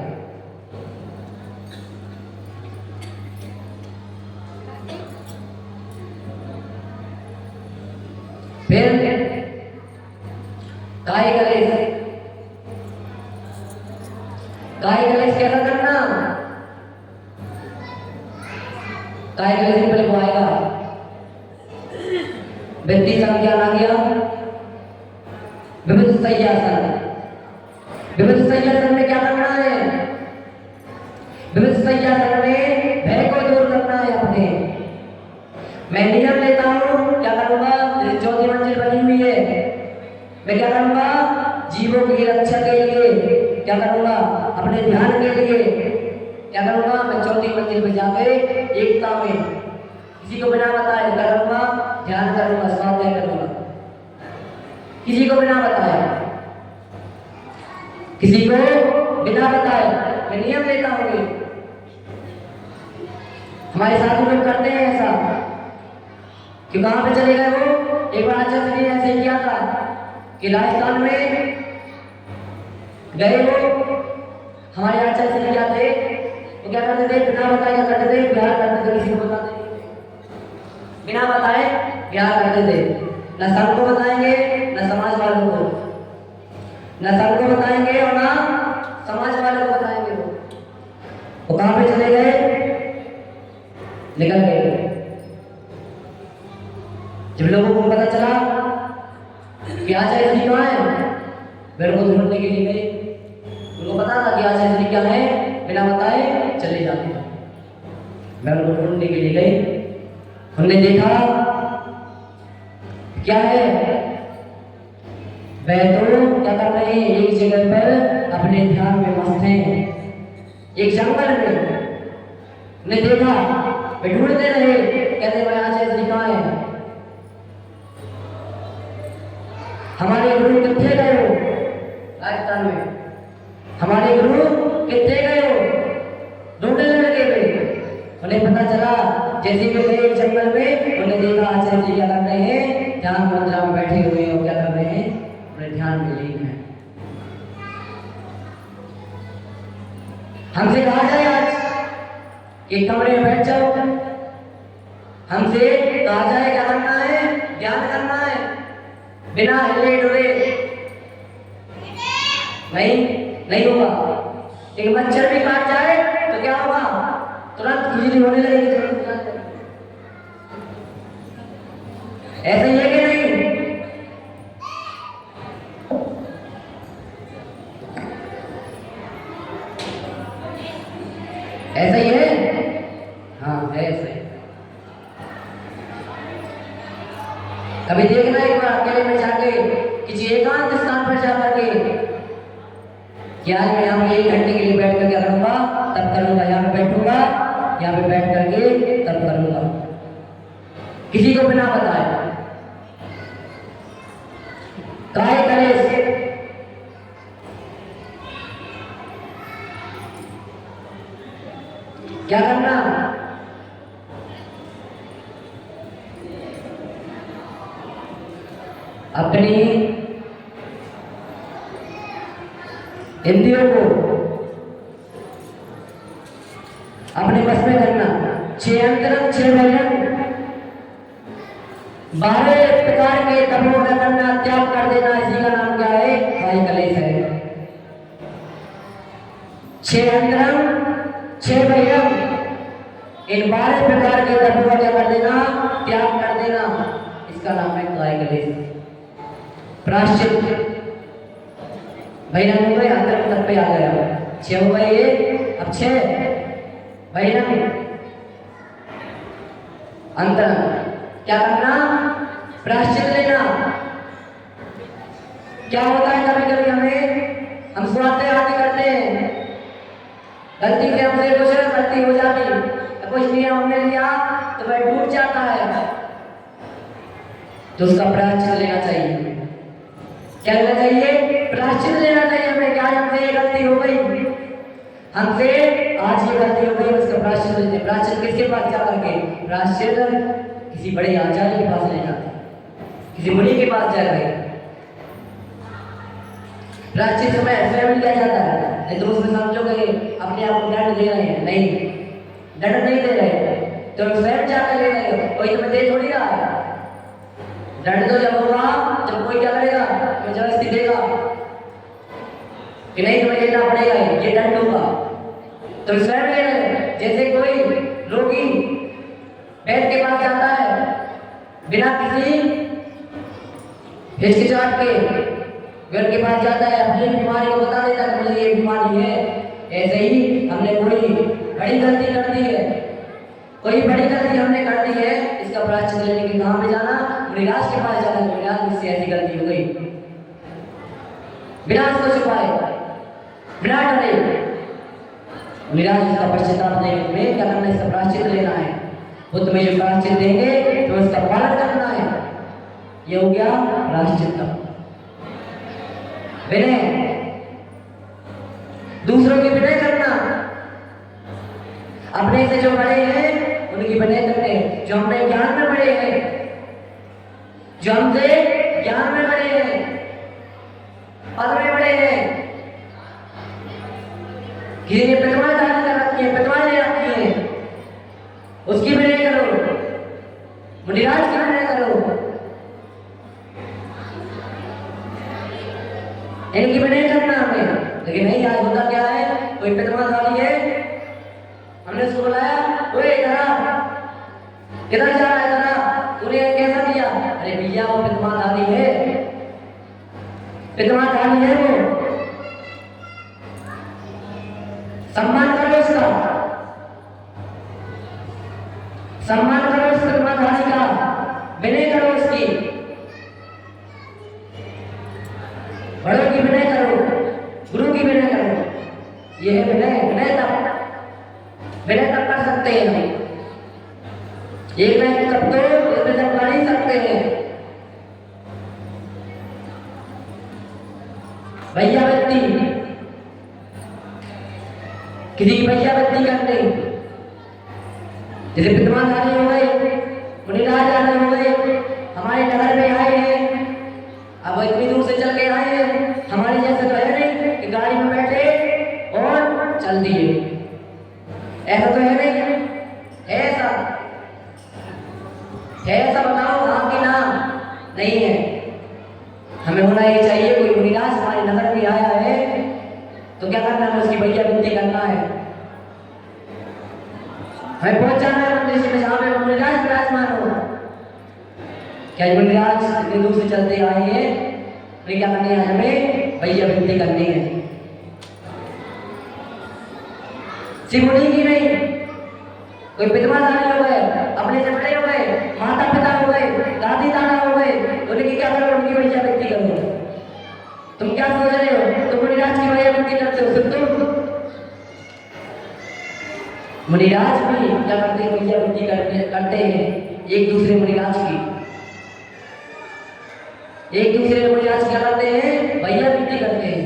फिर काय कलेश, काय कलेश कैसा करना, काय कलेश में पहले को आएगा 32 संख्या आ गया। विविध सैयासन, विविध सैयासन में क्या करना है, विविध सैयासन में भय को दूर करना है अपने। मैं नियम लेता हूँ, क्या करूँगा, 4थी मंजिल बनी हुई है, मैं क्या करूँगा, जीवों की रक्षा के लिए क्या करूँगा, अपने ध्यान के लिए क्या करूँगा, मैं 4थी मंजिल पे जाके एकता में किसी को बिना बताए क्या करूँगा, ध्यान करूँगा, स्वाध्याय करूँगा। किसी को बिना बताए, किसी को बिना बताए मैं नियम लेता हूँ। हमारे साथ लोग करते हैं ऐसा कि कहाँ पे चले गए वो। एक बार आचार्य ने ऐसे किया था कि राजस्थान में गए वो, हमारे आचार्य से क्या थे, वो क्या करते थे, बिना बताए क्या करते थे, बिहार करते थे, किसी को बताते नहीं, बिना बताए बिहार करते थे। न सबको बताएंगे न समाज वालों को, न सबको बताएंगे और ना समाज वालों को बताएंगे। वो कहाँ पे चले गए, निकल गए। जब लोगों को पता चला कि आचार्य श्री कहाँ है, मेरे को ढूंढने के लिए गए। उनको पता था कि आचार्य श्री क्या है, बिना बताए चले जाते हैं। मेरे को ढूंढने के लिए गए, हमने देखा क्या है, वह तो क्या कर रहे हैं, एक जगह पर अपने ध्यान में मस्त हैं। एक जंगल में ने देखा, वे ढूंढते रहे, कहते भाई आचार्य जी कहाँ है, हमारे गुरु कितने गए हो, राजस्थान में हमारे गुरु कितने गए हो, ढूंढने लगे वे। उन्हें पता चला, जैसे वे गए जंगल में, उन्हें देखा आचार्य जी क्या कर रहे हैं, ध्यान मुद्रा में बैठे हुए हैं, क्या कर रहे हैं, उन्हें ध्यान में लीन है। हमसे कहा जाए आज कि कमरे में बैठ जाओ, हमसे कहा जाए क्या करना है, ध्यान करना है, बिना हिले डुले नहीं होगा। एक मच्छर भी काट जाए तो क्या होगा, तुरंत खुजली होने लगेगी, ऐसा ही है कि नहीं? ऐसा ही है, हाँ है ऐसा ही। कभी देखना एक बार अकेले में जाके किसी एकांत स्थान पर जाकर के कि आज मैं यहाँ पे 1 घंटे के लिए बैठ कर क्या करूंगा, तब करूंगा, यहाँ पे बैठूंगा, यहाँ पे बैठ करके तब करूंगा, किसी को बिना बताए। काय कलेश, क्या करना, अपनी इंद्रियों को अपने बस में करना। 6 अंतरंग 6 बहिरंग 12 प्रकार के तपों का करना, त्याग कर देना, इसी का नाम क्या है, काय कलेश है। 6 अंतरंग 6 बहिरंग, इन 12 प्रकार के तपों का क्या कर देना, त्याग कर देना, इसका नाम है काय कलेश। प्रायश्चित बहिरंग हो गए, अंतरंग तक पे आ गया, 6 हो गए ये, अब 6 बहिरंग अंतरंग। क्या करना, प्रायश्चित लेना। क्या होता है कभी कभी हम स्वार्थी आदि करते हैं, गलती से हमसे कुछ गलती हो जाती, कुछ नहीं हमने लिया तो वह डूब जाता है, तो उसका प्रायश्चित लेना चाहिए। क्या लेना चाहिए, प्रायश्चित लेना चाहिए हमें। क्या हमसे ये गलती हो गई, हमसे आज ये गलती हो गई, उसका प्रायश्चित लेते। प्रायश्चित किसके पास जा करके, प्रायश्चित किसी बड़े आचार्य के पास ले जाते, किसी मुनि के पास जा रहे। प्रायश्चित समय स्वयं किया जाता है, नहीं तो उसमें समझोगे अपने आप को दंड दे रहे हैं, नहीं, दंड नहीं दे रहे, तो स्वयं जाकर ले रहे हो, कोई तुम्हें दे थोड़ी रहा है। दंड तो जब होगा जब कोई क्या करेगा, कोई जबरदस्ती देगा कि नहीं तुम्हें लेना पड़ेगा, ये दंड होगा, तो स्वयं ले रहे हो। जैसे कोई रोगी वैद्य के पास जाता है बिना किसी हिचकिचाहट के, वैद्य के पास जाता है, अपनी बीमारी को बता देता है, मुझे ये बीमारी है। ऐसे ही हमने कोई बड़ी गलती कर दी है, कोई बड़ी गलती हमने कर दी है, इसका प्रायश्चित लेने के कहाँ पे जाना, मुनिराज के पास जाना। मुनिराज मुझसे ऐसी गलती हो गई, बिना उसको छुपाए, बिना डरे, मुनिराज इसका पश्चाताप देंगे, तुम्हें क्या करना, इसका प्रायश्चित लेना है। वो तुम्हें जो प्रायश्चित देंगे तो उसका पालन करना है। ये हो गया प्रायश्चित। विनय, दूसरों की विनय करना, अपने से जो बड़े हैं उनकी विनय करने, जो हमने ज्ञान में बड़े हैं, जो हमसे ज्ञान में बड़े हैं, पद में बड़े हैं, किसी ने प्रतिमा धारण कर रखी है, प्रतिमा ले रखी है, उसकी विनय करो, मुनिराज की विनय करो, इनकी विनय करना हमें। लेकिन नहीं, आज होता क्या है, कोई प्रतिमा धारी है, हमने उसको बुलाया, ओए इधर आ, किधर जा रहा है, इधर आ, तूने कैसा किया, अरे भैया वो प्रतिमा धारी है, प्रतिमा धारी है, वो सम्मान करो उसका, सम्मान करो उस प्रतिमा धारी का, विनय करो उसकी, बड़ों की विनय करो, गुरु की विनय करो। ये है विनय, विनय तब विनय तब कर सकते हैं हम। एक ना एक तब तो इसमें सब कर ही सकते हैं। भैया व्यक्ति किसी की भैया व्यक्ति करने, जैसे विद्वान आदि हो गए, मुनिराज आदि हो गए, हमारे नगर में आए हैं, अब इतनी दूर से चल के आए हैं, हमारे जैसे तो है नहीं कि गाड़ी में बैठे और चल दिए, ऐसा तो है नहीं, है ऐसा? है ऐसा? बताओ हाँ कि ना? नहीं है। हमें होना ये चाहिए, कोई मुनिराज हमारे नगर में आया है तो क्या करना है? उसकी भैया विनती करना है, हमें पहुंचाना है मंदिर में जहाँ पे मुनिराज विराजमान हो। क्या मुनिराज इतनी दूर से चलते आए हैं, तो क्या करनी है? हमें भैया विनती करनी है। सिमुनी की नहीं, कोई विद्वान आदमी हो गए, अपने से बड़े हो गए, माता पिता हो गए, दादी दादा हो गए, उनकी क्या करो? उनकी भैया विनती करो। तुम क्या सोच रहे हो? तुम मुनिराज की भैया विनती करते हो, फिर तुम मुनिराज भी क्या करते हैं? भैया विनती करते हैं एक दूसरे मुनिराज की। एक दूसरे मुनिराज क्या करते हैं? भैया विनती करते हैं।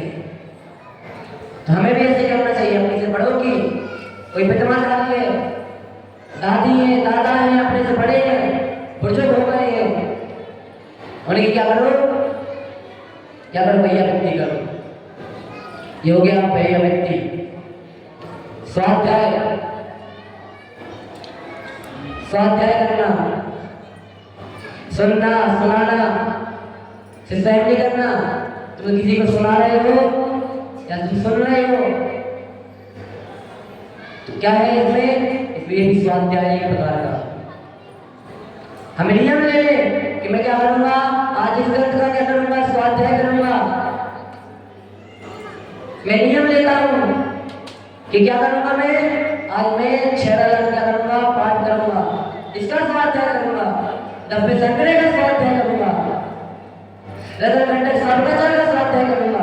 तो हमें भी ऐसे करना चाहिए अपने से बड़ों की। कोई विद्वान आदमी है, दादी है, दादा है, अपने से बड़े हैं, बुजुर्ग हो गए हैं, उन्हें क्या करो? क्या करो? भैया विनती करो। ये हो गया भैया विनती। स्वाध्याय, स्वाध्याय करना, सुनना सुनाना, सिर्फ नहीं करना। तुम किसी को सुना रहे हो या तुम सुन रहे हो, तो क्या है इसमें? इसमें भी स्वाध्याय एक प्रकार का। हमें नियम ले कि मैं क्या करूंगा? आज इस ग्रंथ का क्या करूंगा? स्वाध्याय करूंगा। मैं नियम लेता हूं कि क्या करूंगा? मैं आज मैं 6 क्या करूंगा? पाठ करूंगा, इसका स्वाध्याय करूंगा, 90 संग्रह का स्वाध्याय करूंगा, रतनखंड सर्वकथा का स्वाध्याय करूंगा।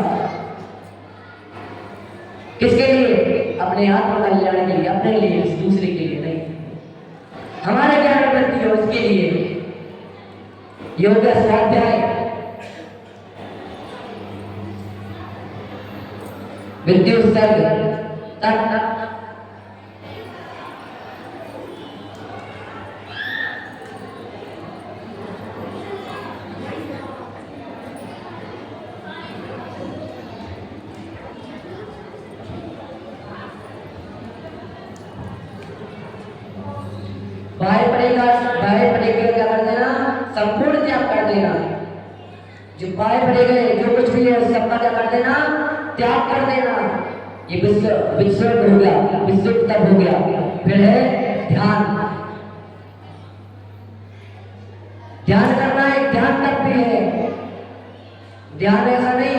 किसके लिए? अपने आत्म कल्याण के लिए, अपने लिए, दूसरे के लिए नहीं। हमारे ज्ञान वृद्धि हो उसके लिए योग स्वाध्याय। विद्युत सर्ग तक बाह्य पड़ेगा क्या कर देना? संपूर्ण त्याग कर देना। जो बाह्य पड़े गए जो कुछ भी है सबका क्या कर देना? त्याग कर देना। ये विश्व हो गया, विश्व तब हो गया। फिर है ध्यान। ध्यान करना एक ध्यान तक भी है। ध्यान ऐसा नहीं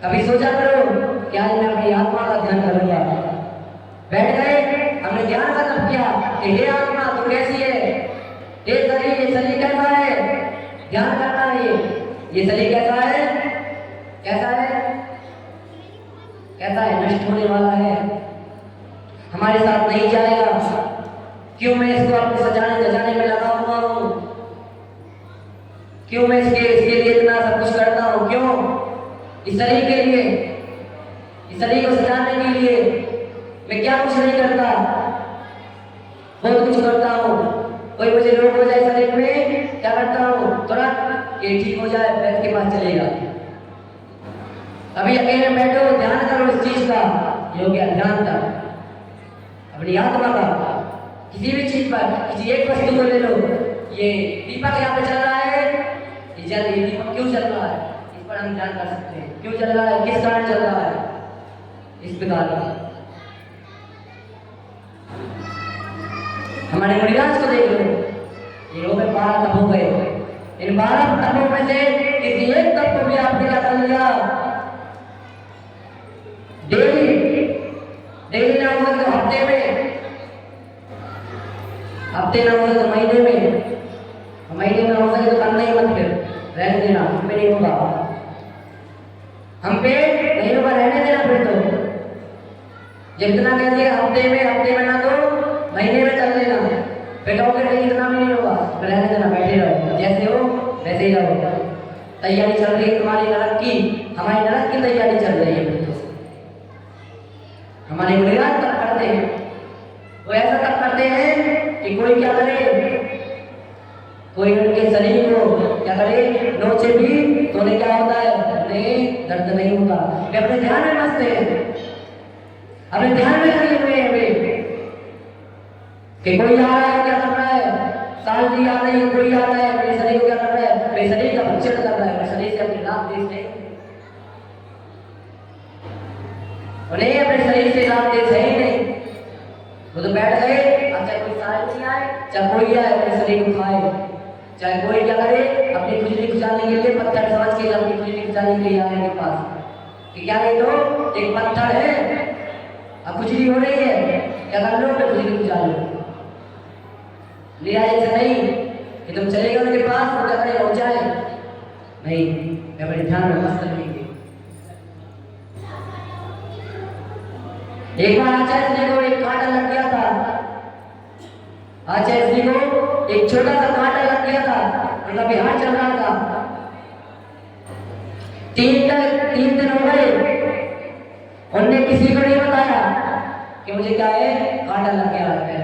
कभी सोचा करो कि आज मैं अपनी आत्मा का ध्यान करूंगा, बैठ गए, हमने ध्यान का तब किया कि हे आत्मा तू कैसी है, ये शरीर कैसा है, ध्यान करना है। ये शरीर कैसा है? कैसा है? कैसा है? नष्ट होने वाला है, हमारे साथ नहीं जाएगा। क्यों मैं इसको अपने सजाने में लगा हुआ हूं? क्यों मैं इसके लिए इतना सब कुछ करता हूं? क्यों? इस शरीर के लिए, इस शरीर को सजाने के लिए मैं क्या कुछ नहीं करता, बहुत कुछ करता हूँ। कोई मुझे रोग हो जाए शरीर में, क्या करता हूँ? तुरंत ये ठीक हो जाए, वैद्य के पास चलेगा। अभी अकेले बैठो, ध्यान करो इस चीज का, ये हो गया ध्यान का, अपनी आत्मा का। किसी भी चीज पर, किसी एक वस्तु को ले लो, ये दीपक यहाँ पे चल रहा है, ये दीपक क्यों चल रहा है? इस पर हम ध्यान कर सकते हैं, क्यों चल रहा है, किस कारण चल रहा है, इस प्रकार का। हमारे मुनिराज को देख लो, ये हो गए 12 तप हो गए। इन 12 तपों में से किसी एक तप को भी आपने क्या कर लिया? डेली ना हो तो हफ्ते में, हफ्ते ना हो तो महीने में, महीने में हो सके तो करना ही मत, फिर रहने देना, हम पे नहीं होगा, हम पे नहीं होगा, रहने देना। फिर तो जितना कह दिया हफ्ते में ना तो महीने में चल लेना, पेटोगे नहीं इतना भी नहीं होगा, रहने देना, बैठे रहो, जैसे हो वैसे ही रहो। तैयारी चल रही है तुम्हारी नरक की, हमारी नरक की तैयारी चल रही है। हमारे गुजरात तक करते हैं, वो ऐसा तक करते हैं कि कोई क्या करे, कोई उनके शरीर को क्या करे, नोचे भी तो उन्हें क्या होता है, उन्हें दर्द नहीं होता। वे अपने ध्यान में मस्त है, अपने ध्यान में लगे हुए हैं वे कि कोई आ रहा है, क्या कर रहा है, साल जी आ रही है, कोई आ रहा है, मेरे शरीर को क्या कर रहा है, मेरे शरीर का भक्षण कर रहा है, मेरे शरीर से अपनी लाभ देश है, उन्हें अपने शरीर से लाभ देश है ही नहीं। वो तो बैठ गए, अब चाहे कोई साल नहीं आए, चाहे कोई आए, अपने शरीर को खाए, चाहे कोई क्या करे, अपनी खुजली खुजाने के लिए पत्थर समझ के अपनी खुजली खुजाने के लिए आए के पास कि क्या ये तो एक पत्थर है, अब खुजली हो रही है, क्या कर लो, मैं खुजली खुजा लो। लिया ऐसा नहीं कि तुम चले गए उनके पास तो क्या करें, हो जाए नहीं, मैं अपने ध्यान में मस्त रहेंगे। एक बार आचार्य जी को एक कांटा लग गया था, आचार्य जी को एक छोटा सा कांटा लग गया था, उनका बिहार चल रहा था, 3 दिन हो गए, उनने किसी को नहीं बताया कि मुझे क्या है, कांटा लग गया है,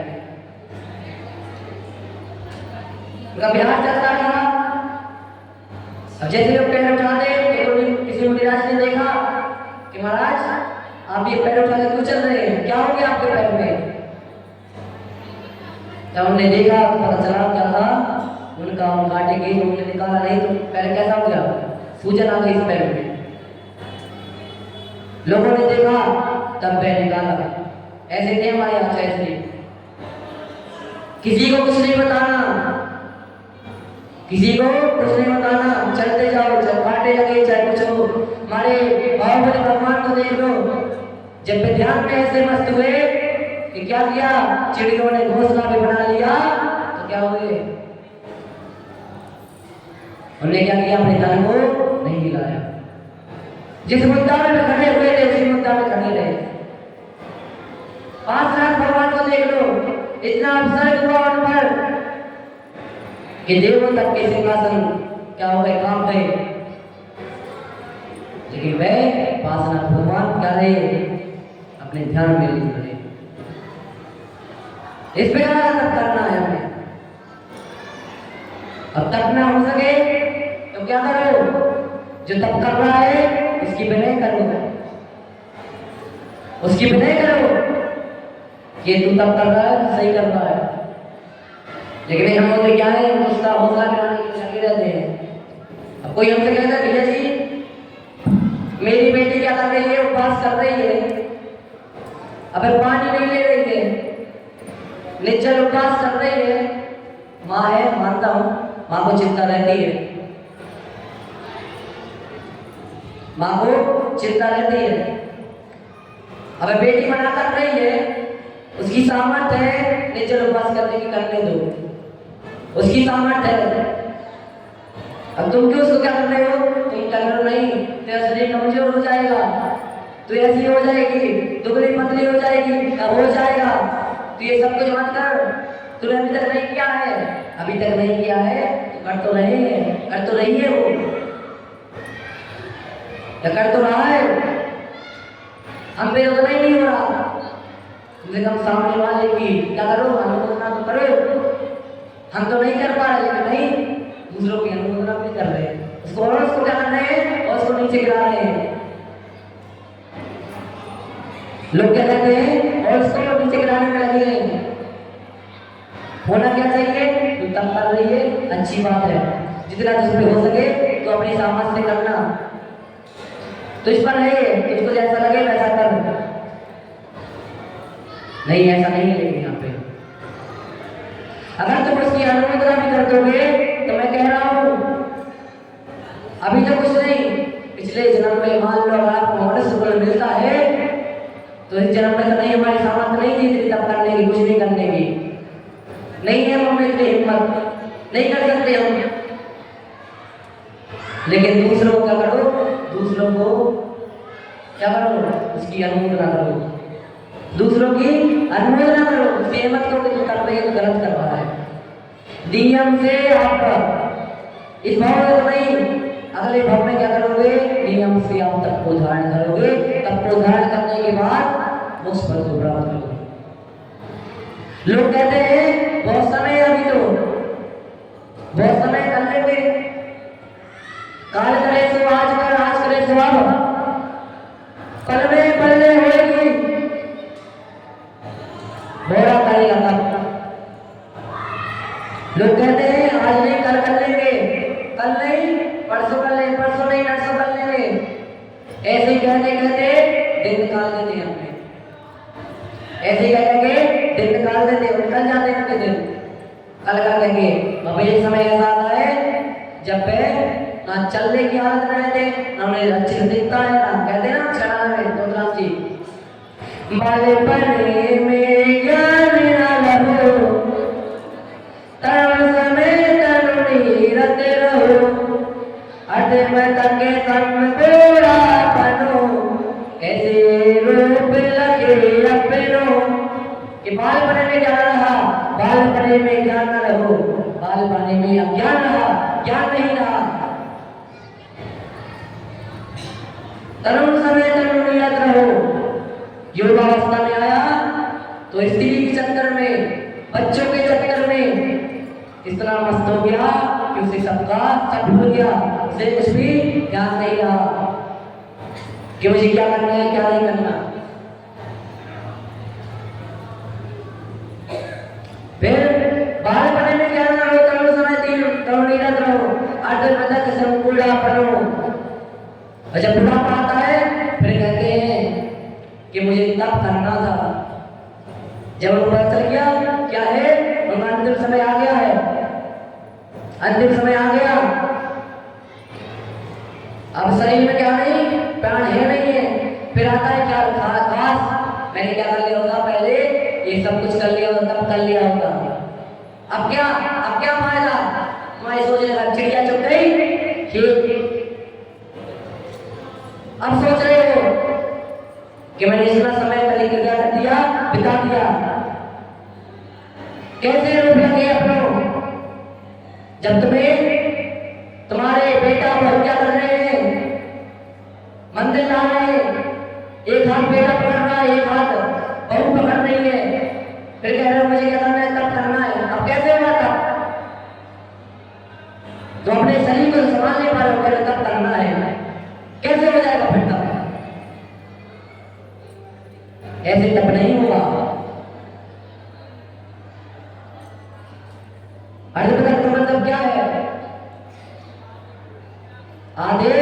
उनका बिहार चलता था। अब जैसे वो पैर उठाते, किसी मुनिराज ने देखा कि महाराज आप ये पैर उठा के क्यों चल रहे हैं, क्या हो गया आपके पैर में? जब उन्होंने देखा तो पता चला क्या था, उनका कांटे के उन्होंने निकाला नहीं तो पैर कैसा हो गया, सूजन आ गई इस पैर में। लोगों ने देखा तब पैर निकाला। ऐसे थे हमारे आचार्य जी, किसी को कुछ नहीं बताना, किसी को कुछ नहीं बताना, चलते जाओ, चाहे कांटे लगे चाहे कुछ हो। हमारे बाहुबली भगवान को देख लो, जब वे ध्यान में ऐसे मस्त हुए कि क्या किया, चिड़ियों ने घोंसला भी बना लिया तो क्या हुए, उन्होंने क्या किया, अपने तन को नहीं हिलाया, जिस मुद्दा में खड़े हुए थे उसी मुद्दा में खड़े रहे। 5 लाख भगवान को देख लो, इतना अवसर हुआ उन पर कि देवों तक के सिंहासन क्या हो गए, कांप गए, लेकिन वे 5 लाख भगवान क्या रहे, अपने ध्यान में रहे। इस प्रकार तक करना है हमें। अब तक ना हो सके तो क्या करो, जो तप कर रहा है उसकी विनय करो, उसकी विनय करो, ये तू तप कर रहा है सही कर रहा है, लेकिन हम होते क्या है, उसका हौसला गिराने के लिए लगे रहते हैं। अब कोई हमसे कहता है भैया जी मेरी बेटी क्या कर रही है, उपवास कर रही है, अबे पानी नहीं ले रही है, निर्जल उपवास कर रही है, माँ है मानता हूँ, माँ को चिंता रहती है, माँ को चिंता रहती है, अबे बेटी मना कर रही है, उसकी सामर्थ्य है निर्जल उपवास करने की, करने दो, उसकी सामर्थ्य है। अब तुम क्यों उसको क्या कर रहे हो, तुम कर रहे हो नहीं, तेरा शरीर कमजोर हो जाएगा, तू ऐसी हो जाएगी, दुबली पतली हो जाएगी, अब हो जाएगा, तो ये सब कुछ मत कर, तूने अभी तक नहीं किया है, अभी तक नहीं किया है तो कर तो रही है, कर तो रही है वो, या कर तो रहा है, हम पे उतना ही नहीं हो रहा, तुमसे कम सामने वाले की क्या करो, अनुमोदना तो करो, हम तो नहीं कर पा रहे, लेकिन नहीं दूसरों की अनुमोदना भी कर रहे हैं, उसको और उसको क्या कर रहे हैं, और उसको नीचे गिरा रहे हैं। लोग क्या कहते हैं, और उसको नीचे गिराने में लगे हैं। होना क्या चाहिए, तो तब कर रही है अच्छी बात है, जितना तुझसे हो सके तो अपनी सामर्थ्य से करना, तो इस पर नहीं है, तुझको जैसा लगे वैसा कर, नहीं ऐसा नहीं है। लेकिन यहाँ पे अगर तुम उसकी अनुमोदना भी कर दोगे तो मैं कह रहा हूं अभी तो कुछ नहीं, पिछले जन्म में मान लो अगर आपको मनुष्य बल मिलता है तो इस जन्म में तो नहीं, हमारी सामर्थ्य नहीं थी तब करने की, कुछ नहीं करने की, नहीं है हम में इतनी हिम्मत, नहीं कर सकते हम, लेकिन दूसरों को क्या करो, दूसरों को क्या करो, उसकी अनुमोदना करो, दूसरों की अनुमोदना करो, सेवक को कुछ कर रही है तो गलत कर रहा है। नियम से आप इस भाव में तो नहीं, अगले भाव में क्या करोगे, नियम से आप तप को धारण करोगे, तप को धारण करने के बाद मोक्ष पद को प्राप्त करोगे। लोग कहते हैं बहुत समय अभी तो बहुत समय कर लेंगे, काल करे सो आज कर, आज करे सो अब, पल में पल्ले होगी, बोरा करेगा तब। लोग कहते हैं आज नहीं कल कर लेंगे, कल नहीं परसों कर लेंगे, परसों नहीं नरसों कर लेंगे, ऐसे ही कहते कहते दिन निकाल देते हैं अपने, ऐसे ही कहेंगे दिन निकाल देते, निकल जाते हैं उनके दिन, कल कर देंगे। बाबा ये समय ऐसा आता है जब पे ना चलने की हालत में रहते, ना उन्हें अच्छे से दिखता है, ना कहते हैं ना चढ़ाना में तुलराम जी बालेपने में ज्ञान न लहो, तरुण समय तरुणी रते रहो, अधमत के संग पूरा बनो, ऐसे रूप लगे अपनो। कि बाल बने में ज्ञान रहा, बाल बने में ज्ञान न रहो, बाल बने में अज्ञान रहा, ज्ञान नहीं रहा। तरुण समय तरुणी रत रहो, युवावस्था में आया तो स्त्री के चक्कर में, बच्चों के चक्कर में इतना मस्त हो गया कि उसे सबका सब भूल गया, उसे कुछ भी ध्यान नहीं रहा कि मुझे क्या करना है क्या नहीं करना। फिर बाल बने में क्या ना हो, तरुण समय तरुणी रत रहो, अर्धमदक संपूर्ण बनो। और जब बुढ़ापा आता है फिर कहते हैं कि मुझे तप करना था, जब उनको पता चल गया क्या है, उनका अंतिम समय आ गया है, अंतिम समय आ गया, अब शरीर में क्या नहीं, प्राण है नहीं है, फिर आता है क्या, खास मैंने क्या कर लिया होता, पहले ये सब कुछ कर लिया होता, तब कर लिया होता, अब क्या फायदा। तुम्हारी सोच रहे चिड़िया चुप गई, ठीक अब सोच रहे हो कि मैंने इतना समय पहले क्या कर दिया, बिता दिया, कैसे रूप लगे अपनों। जब तुम्हें तुम्हारे बेटा बहू क्या कर रहे हैं, मंदिर ला रहे हैं, एक हाथ बेटा पकड़ रहा है, एक हाथ बहू पकड़ रही है, फिर कह रहे हो मुझे क्या करना है, तब करना है। अब कैसे होगा तब, तो अपने शरीर को संभाल नहीं पा रहे हो, कह रहे तब करना है, कैसे हो जाएगा फिर तब, ऐसे तब नहीं होगा। अर्धमदक का मतलब क्या है, आधे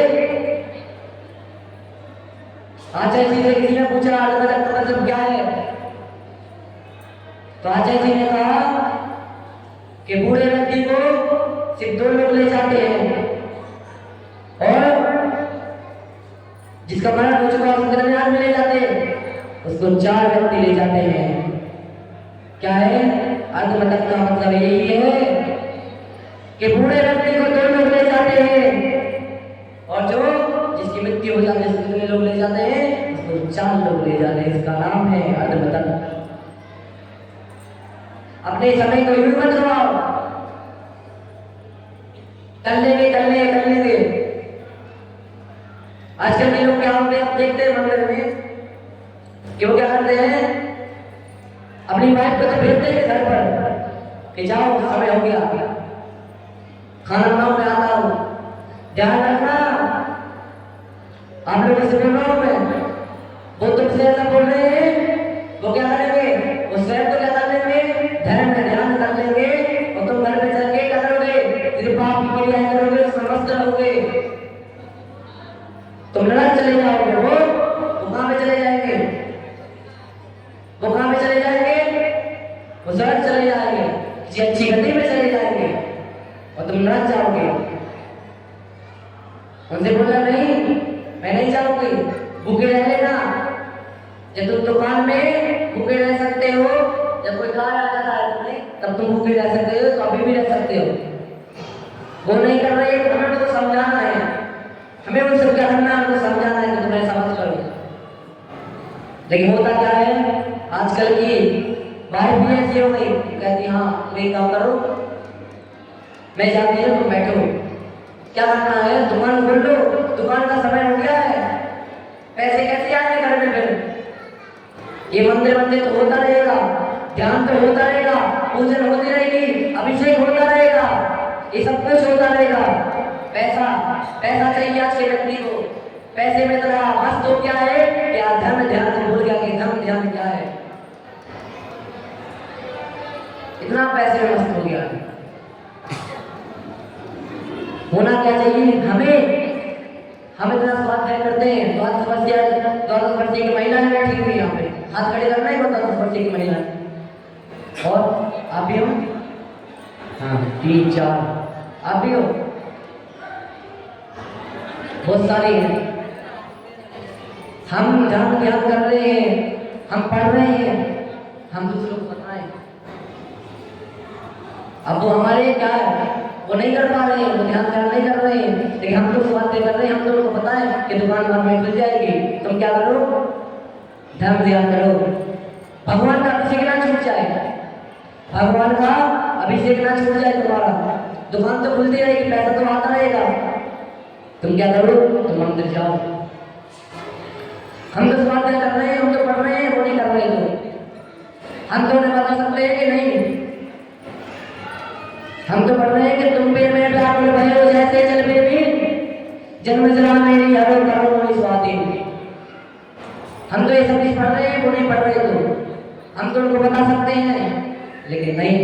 आचार्य जी से किसी ने पूछा अर्धमदक का मतलब क्या है, तो आचार्य जी ने कहा कि बूढ़े व्यक्ति को सिर्फ 2 लोग ले जाते हैं, और जिसका मरण हो चुका उसके दरमियान में ले जाते हैं, उसको 4 व्यक्ति ले जाते हैं। क्या है अर्धमदक का मतलब यही है कि बूढ़े व्यक्ति को 2 लोग ले जाते हैं, और जो जिसकी मृत्यु हो जाती है उसको कितने लोग ले जाते हैं, उसको 4 लोग ले जाते हैं। इसका नाम है अर्धमदक। अपने समय को यूं मत गवाओ, कर लेंगे। आजकल के लोग क्या होते हैं, देखते हैं मंदिर में कि वो क्या करते हैं, अपनी वाइफ को तो भेजते हैं घर पर कि जाओ समय हो गया, खाना बनाओ मैं आता हूँ, ध्यान रखना आप लोगों से बोल रहा हूँ मैं, वो तुमसे ऐसा बोल रहे हैं, वो क्या करेंगे, वो स्वयं तो क्या कर लेंगे, धर्म में ध्यान कर लेंगे, और तुम घर में चल के क्या करोगे, सिर्फ पाप की क्रियाएं करोगे, समस्त रहोगे, तुम नरक चले जाओगे, वो कहाँ पे चले जाएंगे, वो कहाँ पे चले जाएंगे, वो स्वर्ग चले जाएंगे, किसी अच्छी गति में चले जाएंगे, और तुम नरक जाओगे। उनसे बोला नहीं मैं नहीं जाऊंगी, भूखे रह लेना, जब तुम दुकान में भूखे रह सकते हो, जब कोई कार आ जाता है तुम्हें तब तुम भूखे रह सकते हो, तो अभी भी रह सकते हो। वो नहीं कर रहे हैं, हमें तो समझाना है, हमें उन सब क्या करना है, उनको समझाना है कि तुम ऐसा मत करो। लेकिन होता क्या है, आजकल की वाइफ भी ऐसी हो गई, कहती हाँ तुम एक काम करो, मैं जाती हूँ तुम बैठो, क्या करना है दुकान खोल लो, दुकान का समय हो गया है, पैसे कैसे आएंगे घर में फिर। ये मंदिर मंदिर तो होता रहेगा, ध्यान तो होता रहेगा, पूजन होती रहेगी, अभिषेक होता रहेगा, ये सब कुछ होता रहेगा। पैसा पैसा चाहिए आज के व्यक्ति को, पैसे में तो मस्त हो क्या है कि धर्म ध्यान को भूल गया कि धर्म ध्यान क्या है, इतना पैसे में मस्त हो गया। होना क्या चाहिए हमें, हम इतना स्वाध्याय करते हैं, द्वादश वर्षीय की महिला है बैठी हुई यहाँ पे, हाथ खड़े करना ही होता 10 वर्षीय की महिला, और आप भी हो, हाँ 3 4 आप भी हो, बहुत सारी हैं। हम ध्यान कर रहे हैं, हम पढ़ रहे हैं, हम दूसरों को बताएं। अब वो हमारे क्या है, वो नहीं कर पा रहे हैं, वो ध्यान नहीं कर रहे हैं, लेकिन हम लोग बातें कर रहे हैं, हम लोगों को पता है कि दुकान भर में खुल जाएगी, तुम क्या करो, धर्म ध्यान करो, भगवान का अभिषेक ना छूट जाए, भगवान का अभिषेक ना छूट जाए तुम्हारा, दुकान तो खुलती रहेगी, पैसा तो आता रहेगा, तुम क्या करो, तुम मंदिर जाओ। हम तो बातें कर रहे हैं, हम तो पढ़ रहे हैं, वो नहीं कर रहे, तो हम तो उन्हें बता सकते हैं कि नहीं, हम तो पढ़ रहे हैं कि तुम पे मैं व्याकुल भयो जैसे जल पे भी जन्म जरा मेरी हरो करो मोरी स्वाति। हम तो ये सब चीज पढ़ रहे हैं, वो नहीं पढ़ रहे, तो हम तो उनको बता सकते हैं, लेकिन नहीं,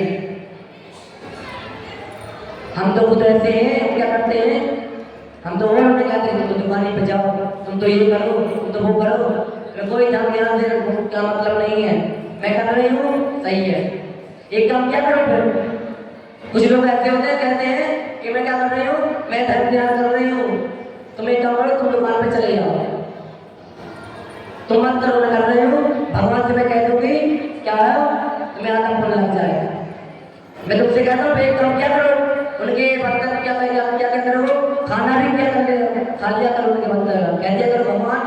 हम तो खुद ऐसे हैं, क्या करते हैं, हम तो और नहीं कहते तुम तो दुकानी पे जाओ, तुम तो ये करो, तुम तो वो करो, कोई ध्यान से क्या मतलब नहीं है, मैं कर रही हूँ सही है, एक काम क्या करो फिर। कुछ लोग ऐसे होते हैं, कहते हैं कि मैं क्या कर रही हूँ, मैं धर्म ध्यान कर रही हूँ, तुम एक काम करो, तुम दुकान पे चले जाओ, तुम मत करो, मैं कर रही हूँ, भगवान से मैं कह दूंगी क्या है, तुम्हें आधा फल लग जाएगा। मैं तुमसे कहता हूँ एक काम क्या करो, उनके बर्तन क्या करो, खाना भी क्या कर खा लिया करो उनके बर्तन, कह दिया करो भगवान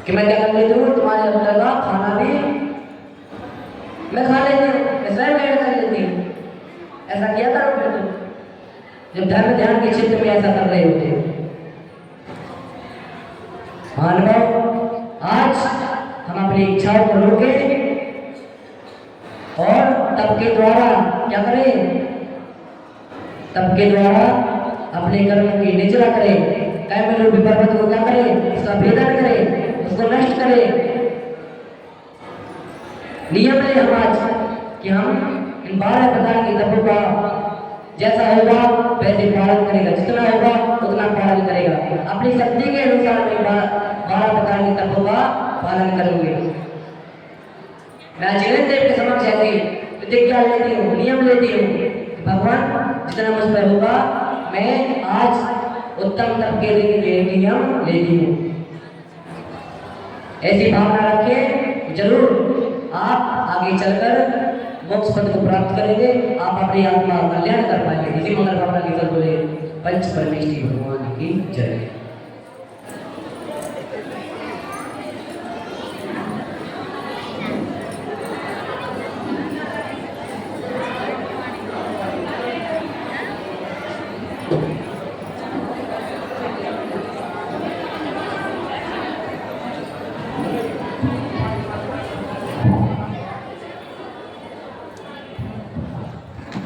कि मैं क्या कर लेती हूँ, तुम्हारे अंदर का खाना भी मैं खा लेती हूँ, मैं स्वयं ऐड कर लेती हूँ, ऐसा किया करो फिर तुम, जब धर्म ध्यान के क्षेत्र में ऐसा कर रहे होते हो। मानव आज हम अपनी इच्छाओं को रोके और तब के द्वारा क्या करें, तब के द्वारा अपने कर्म की निचरा करें, कैमल विपर्वत को क्या करें, उसका भेदन करें, उसको नष्ट करें। नियम है हम आज कि हम इन 12 प्रकार के तत्वों का जैसा होगा वैसे पालन करेगा, जितना होगा उतना पालन करेगा, अपनी शक्ति के अनुसार में 12 प्रकार के तत्वों का पालन करेंगे। मैं जीवन देव के समक्ष ऐसी प्रतिज्ञा लेती हूँ, नियम लेती हूँ, भगवान जितना मुझ पर होगा मैं आज उत्तम तप के लिए नियम लेती हूँ। ऐसी भावना रखें, जरूर आप आगे चलकर मोक्ष पद को प्राप्त करेंगे, आप अपनी आत्मा का कल्याण कर पाएंगे। इसी मंगल भावना के साथ बोले पंच परमेश्वरी भगवान की जय।